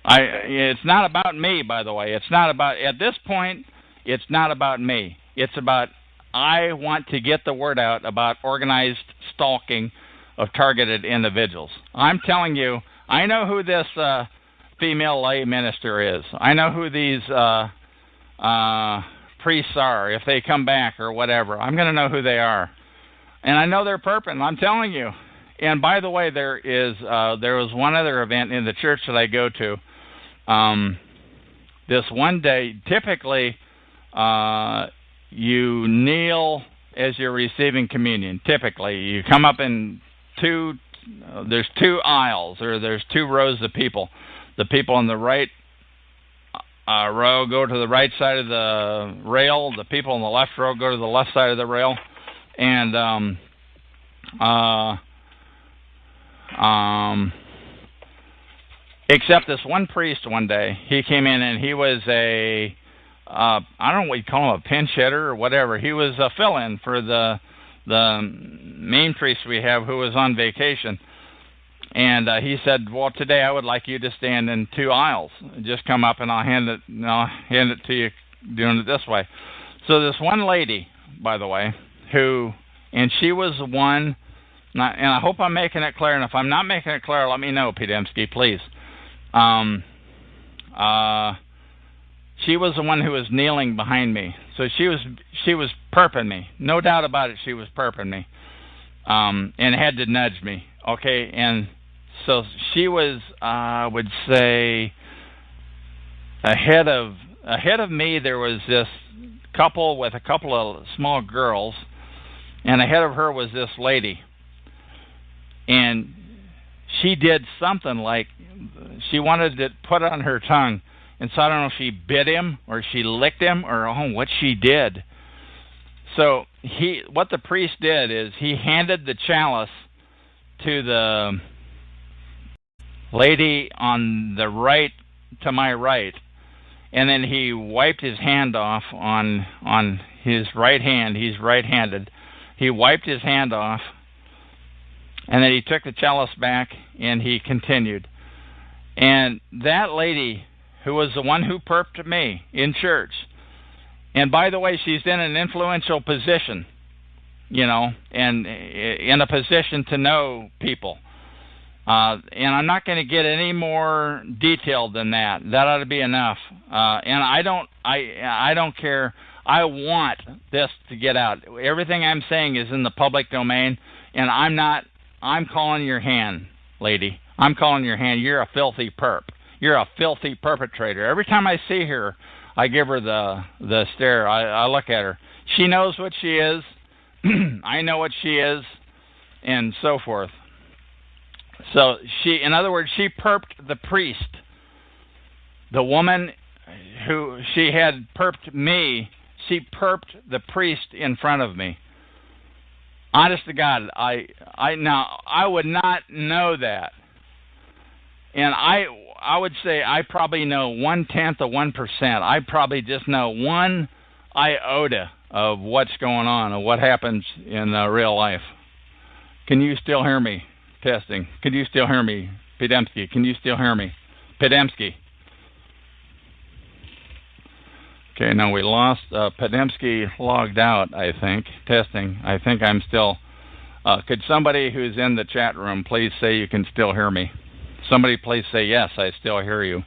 It's not about me, by the way. It's not about, at this point, it's not about me. It's about, I want to get the word out about organized stalking of targeted individuals. I'm telling you, I know who this female lay minister is. I know who these priests are, if they come back or whatever. I'm going to know who they are. And I know they're perping, I'm telling you. And by the way, there was one other event in the church that I go to. This one day, typically, you kneel as you're receiving communion. Typically, you come up in there's 2 aisles, or there's 2 rows of people. The people on the right row go to the right side of the rail. The people on the left row go to the left side of the rail. And except this one priest one day, he came in and he was I don't know what you call him, a pinch hitter or whatever. He was a fill-in for the main priest we have who was on vacation. And he said, well, today I would like you to stand in 2 aisles. Just come up and I'll hand it to you doing it this way. So this one lady, by the way, and she was one, and I hope I'm making it clear, and if I'm not making it clear, let me know, P. Dembski, please. She was the one who was kneeling behind me. So she was perping me. No doubt about it, she was perping me. And had to nudge me. Okay, and So she was, I would say, ahead of me. There was this couple with a couple of small girls, and ahead of her was this lady. And she did something like she wanted to put it on her tongue. And so I don't know if she bit him or she licked him or what she did. So what the priest did is he handed the chalice to the lady on the right, to my right, and then he wiped his hand off on his right hand. He's right-handed. He wiped his hand off, and then he took the chalice back and he continued. And that lady, who was the one who perped me in church, and by the way, she's in an influential position, and in a position to know people. And I'm not going to get any more detailed than that. That ought to be enough. And I don't care. I want this to get out. Everything I'm saying is in the public domain, and I'm calling your hand, lady. I'm calling your hand. You're a filthy perp. You're a filthy perpetrator. Every time I see her, I give her the stare. I look at her. She knows what she is. I know what she is, and so forth. So in other words, she perped the priest. The woman who she had perped me, she perped the priest in front of me. Honest to God, I would not know that. And I would say I probably know 1/10 of 1%. I probably just know 1 iota of what's going on and what happens in real life. Can you still hear me? Testing. Can you still hear me? Pedemsky, can you still hear me? Pedemsky. Okay, now we lost Pedemsky logged out, I think. Testing. I think I'm still... could somebody who's in the chat room please say you can still hear me? Somebody please say yes, I still hear you.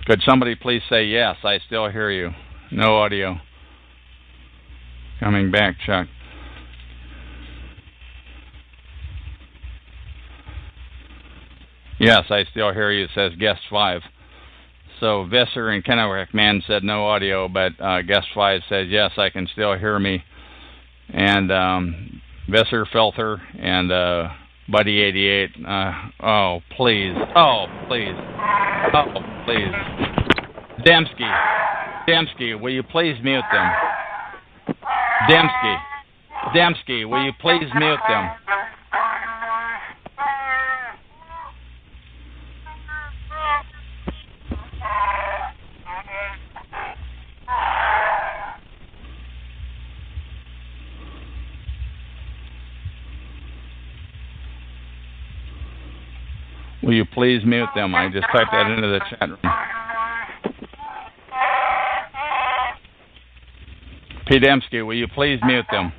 Could somebody please say yes, I still hear you? No audio. Coming back, Chuck. Yes, I still hear you, says guest 5. So Visser and Kennewick Man said no audio, but guest 5 says yes, I can still hear me. And Visser, Felther, and Buddy 88. Oh, please. Oh, please. Oh, please. Dembski, will you please mute them? Dembski, will you please mute them? Will you please mute them? I just typed that into the chat room. Pedemsky, will you please mute them?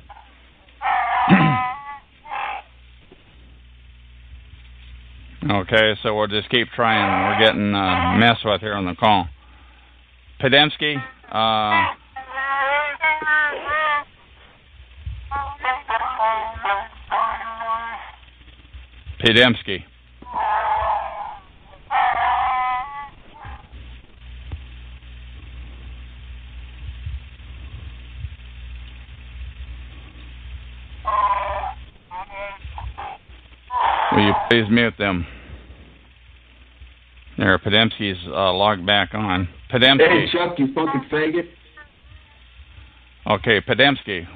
Okay, so we'll just keep trying. We're getting messed with here on the call. Pedemsky, Pedemsky. Will you please mute them? There, Pedemsky's logged back on. Pedemsky. Hey, Chuck, you fucking faggot. Okay, Pedemsky.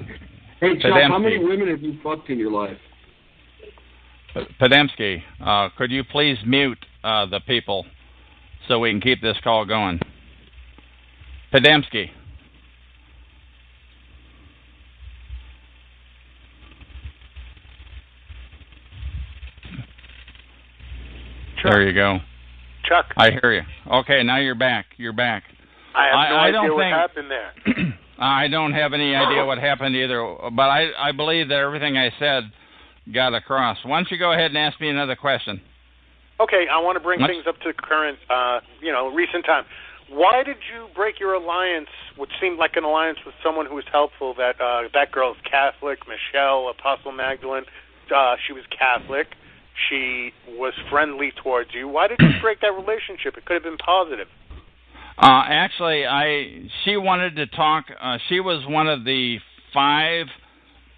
Hey, Chuck, how many women have you fucked in your life? Pedemsky, could you please mute the people so we can keep this call going? Pedemsky. There you go. Chuck. I hear you. Okay, now you're back. I have no idea what happened there. I don't have any idea what happened either, but I believe that everything I said got across. Why don't you go ahead and ask me another question? Okay, I want to bring things up to current, recent time. Why did you break your alliance, which seemed like an alliance with someone who was helpful? That girl's Catholic, Michelle, Apostle Magdalene. She was Catholic. she was friendly towards you. Why did you break that relationship? It could have been positive. Actually, she wanted to talk. She was one of the 5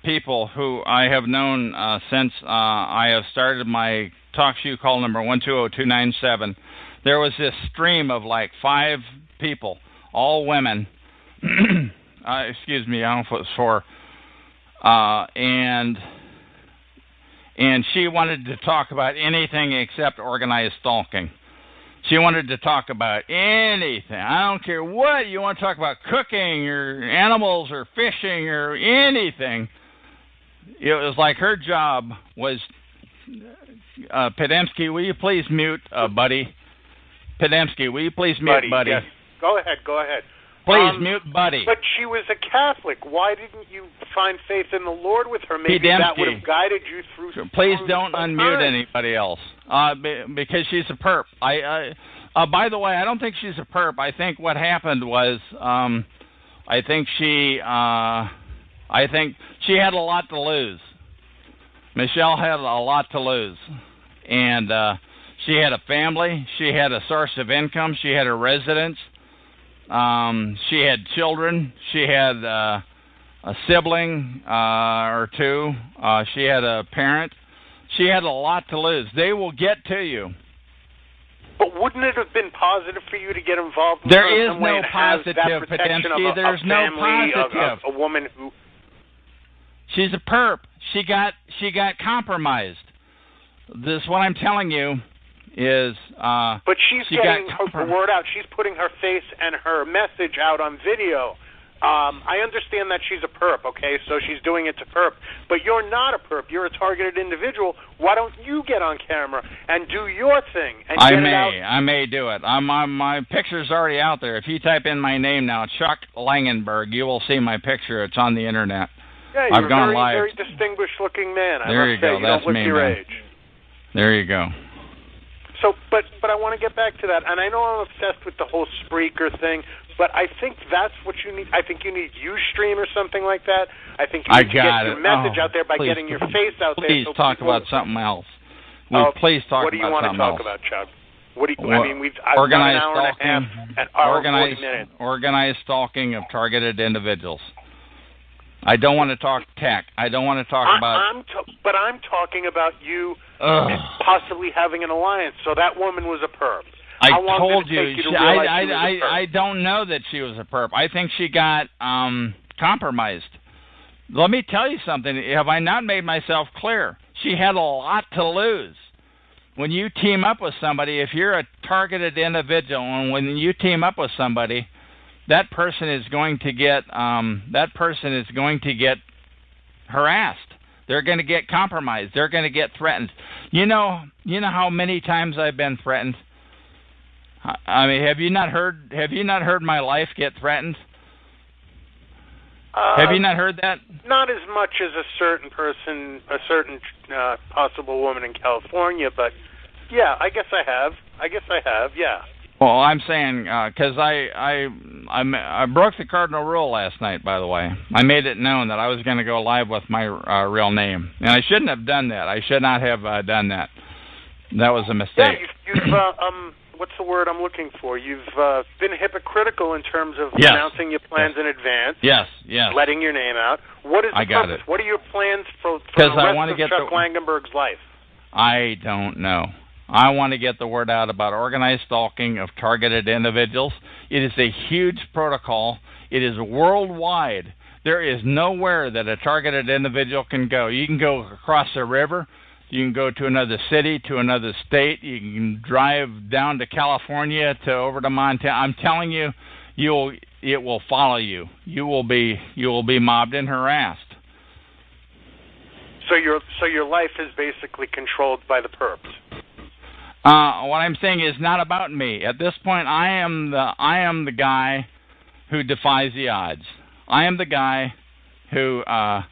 people who I have known since I have started my talk show call number 120297. There was this stream of like 5 people, all women. Excuse me, I don't know if it was 4. And she wanted to talk about anything except organized stalking. She wanted to talk about anything. I don't care what you want to talk about, cooking or animals or fishing or anything. It was like her job was, Podemsky, will you please mute Buddy? Podemsky, will you please mute Buddy? Yes. Go ahead. Please mute Buddy. But she was a Catholic. Why didn't you find faith in the Lord with her? Maybe Podemsky, that would have guided you through. Please don't unmute anybody else, because she's a perp. By the way, I don't think she's a perp. I think what happened was, I think she had a lot to lose. Michelle had a lot to lose, and she had a family. She had a source of income. She had a residence. She had children. She had a sibling or 2. She had a parent. She had a lot to lose. They will get to you. But wouldn't it have been positive for you to get involved with there her is in some way no and have positive, that protection Podemsky. of There's a no family, positive. of a woman who... She's a perp. She got compromised. This, what I'm telling you, is but she's getting her word out. She's putting her face and her message out on video. I understand that she's a perp, okay? So she's doing it to perp. But you're not a perp. You're a targeted individual. Why don't you get on camera and do your thing and get it out? I may do it. My picture's already out there. If you type in my name now, Chuck Langenberg, you will see my picture. It's on the internet. Yeah, you're a very distinguished-looking man. There you go. That's me, man. There you go. So, but I want to get back to that, and I know I'm obsessed with the whole Spreaker thing, but I think that's what you need. I think you need Ustream or something like that. I think you need to get your message out there by getting your face out there. Please talk about something else. Please talk about something else. What do you want to talk about, Chuck? What do you, I mean, I've done an hour and a half, an hour and 40 minutes. Organized stalking of targeted individuals. I don't want to talk tech. I don't want to talk about... But I'm talking about you possibly having an alliance. So that woman was a perp. I told you. I don't know that she was a perp. I think she got compromised. Let me tell you something. Have I not made myself clear? She had a lot to lose. When you team up with somebody, if you're a targeted individual, and when you team up with somebody, that person is going to get harassed. They're going to get compromised. They're going to get threatened. You know how many times I've been threatened? I mean, have you not heard my life get threatened? Have you not heard that? Not as much as a certain person, a certain possible woman in California, but yeah, I guess I have. Yeah. Well, I'm saying because I broke the cardinal rule last night. By the way, I made it known that I was going to go live with my real name, and I shouldn't have done that. I should not have done that. That was a mistake. Yeah, you've what's the word I'm looking for? You've been hypocritical in terms of announcing your plans in advance. Yes. Letting your name out. What is the purpose? What are your plans for the rest of Chuck Langenberg's life? I don't know. I want to get the word out about organized stalking of targeted individuals. It is a huge protocol. It is worldwide. There is nowhere that a targeted individual can go. You can go across a river. You can go to another city, to another state. You can drive down to California, over to Montana. I'm telling you, it will follow you. You will be mobbed and harassed. So your life is basically controlled by the perps. What I'm saying is not about me. At this point, I am the guy who defies the odds. I am the guy who I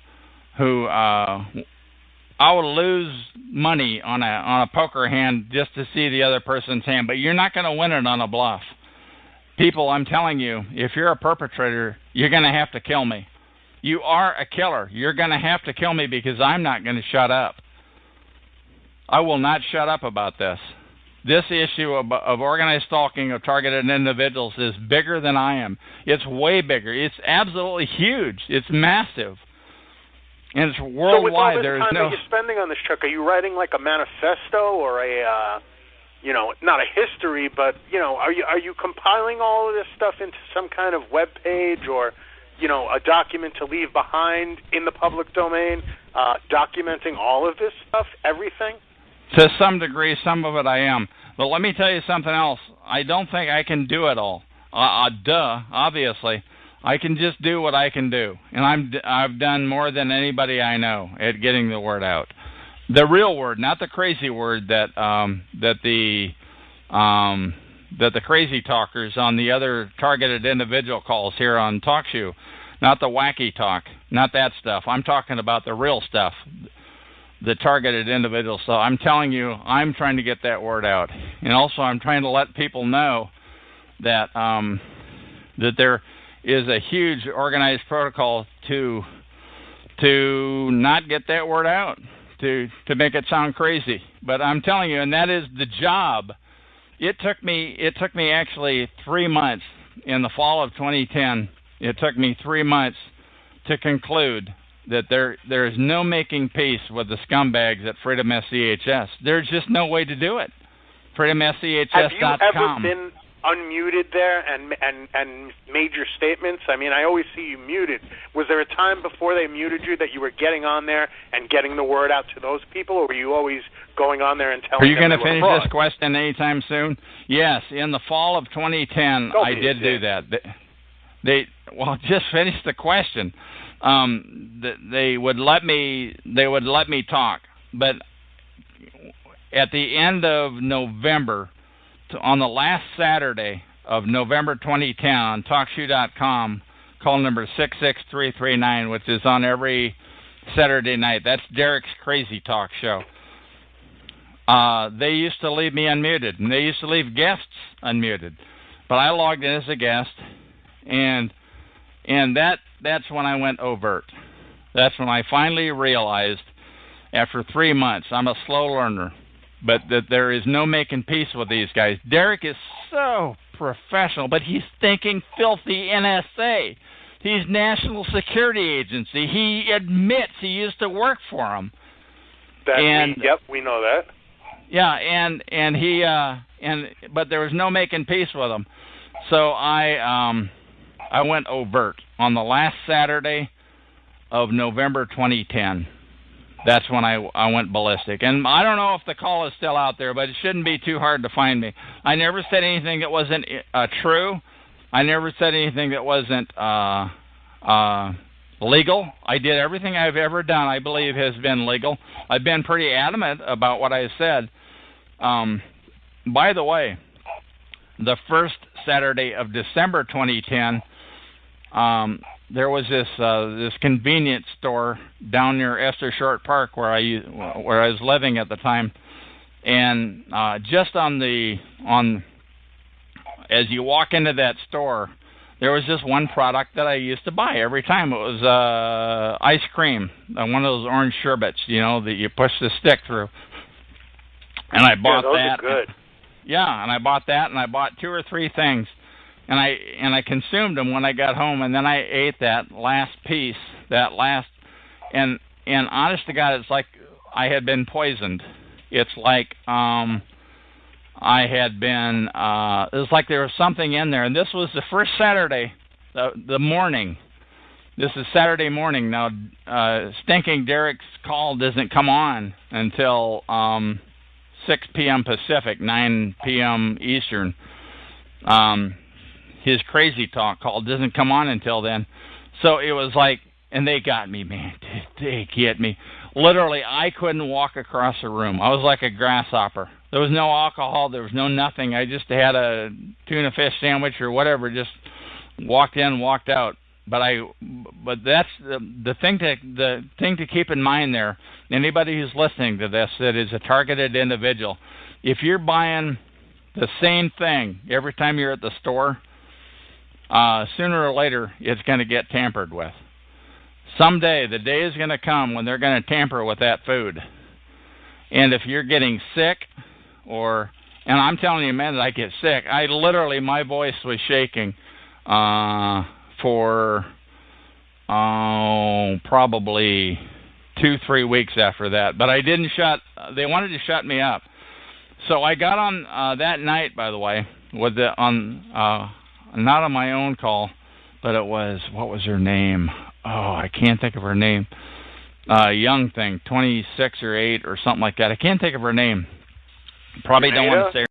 will lose money on a poker hand just to see the other person's hand, but you're not going to win it on a bluff. People, I'm telling you, if you're a perpetrator, you're going to have to kill me. You are a killer. You're going to have to kill me because I'm not going to shut up. I will not shut up about this. This issue of organized stalking of targeted individuals is bigger than I am. It's way bigger. It's absolutely huge. It's massive. And it's worldwide. So with all this There's time no... that you're spending on this, Chuck, are you writing like a manifesto or a, not a history, but, are you compiling all of this stuff into some kind of web page or, a document to leave behind in the public domain, documenting all of this stuff, everything? To some degree, some of it I am. But let me tell you something else. I don't think I can do it all. Obviously. I can just do what I can do. And I've done more than anybody I know at getting the word out. The real word, not the crazy word that the crazy talkers on the other targeted individual calls here on TalkShoe, not the wacky talk, not that stuff. I'm talking about the real stuff. The targeted individual. So I'm telling you, I'm trying to get that word out, and also I'm trying to let people know that that there is a huge organized protocol to not get that word out, to make it sound crazy. But I'm telling you, and that is the job. It took me actually 3 months in the fall of 2010. It took me 3 months to conclude that there is no making peace with the scumbags at Freedom SCHS. There's just no way to do it. FreedomSCHS.com. Have you ever been unmuted there and made your statements? I mean, I always see you muted. Was there a time before they muted you that you were getting on there and getting the word out to those people, or were you always going on there and telling them? Are you going to finish fraud? this question anytime soon? Yes, in the fall of 2010, I did do that. Just finish the question. They would let me talk, but at the end of November, on the last Saturday of November 2010, on TalkShoe.com, call number 66339, which is on every Saturday night. That's Derek's Crazy Talk show. They used to leave me unmuted, and they used to leave guests unmuted, but I logged in as a guest, and that's when I went overt. That's when I finally realized, after 3 months, I'm a slow learner, but that there is no making peace with these guys. Derek is so professional, but he's thinking filthy NSA. He's National Security Agency. He admits he used to work for them. Yep, we know that. Yeah, but there was no making peace with him. So I went overt on the last Saturday of November 2010. That's when I went ballistic. And I don't know if the call is still out there, but it shouldn't be too hard to find me. I never said anything that wasn't true. I never said anything that wasn't legal. I did everything I've ever done, I believe, has been legal. I've been pretty adamant about what I said. By the way, the first Saturday of December 2010, there was this convenience store down near Esther Short Park where I was living at the time, and just as you walk into that store, there was just one product that I used to buy every time. It was ice cream, one of those orange sherbets, that you push the stick through. And I bought that. Those are good. And I bought that, and I bought 2 or 3 things. And I consumed them when I got home, and then I ate that last piece, and honest to God, it's like I had been poisoned. It's like I had been, it was like there was something in there. And this was the first Saturday, the morning. This is Saturday morning. Now, Stinking Derek's call doesn't come on until 6 p.m. Pacific, 9 p.m. Eastern. His Crazy Talk call doesn't come on until then. So it was like, and they got me, man. They get me. Literally, I couldn't walk across the room. I was like a grasshopper. There was no alcohol. There was no nothing. I just had a tuna fish sandwich or whatever. Just walked in, walked out. But that's the thing to keep in mind there. Anybody who's listening to this that is a targeted individual, if you're buying the same thing every time you're at the store, sooner or later it's going to get tampered with. Someday the day is going to come when they're going to tamper with that food. And if you're getting sick, and I'm telling you, man, that I get sick, my voice was shaking for probably 2-3 weeks after that. But I didn't they wanted to shut me up. So I got on that night, by the way, not on my own call, but it was, what was her name? Oh, I can't think of her name. Young thing, 26 or 8 or something like that. I can't think of her name. Probably don't want to say her.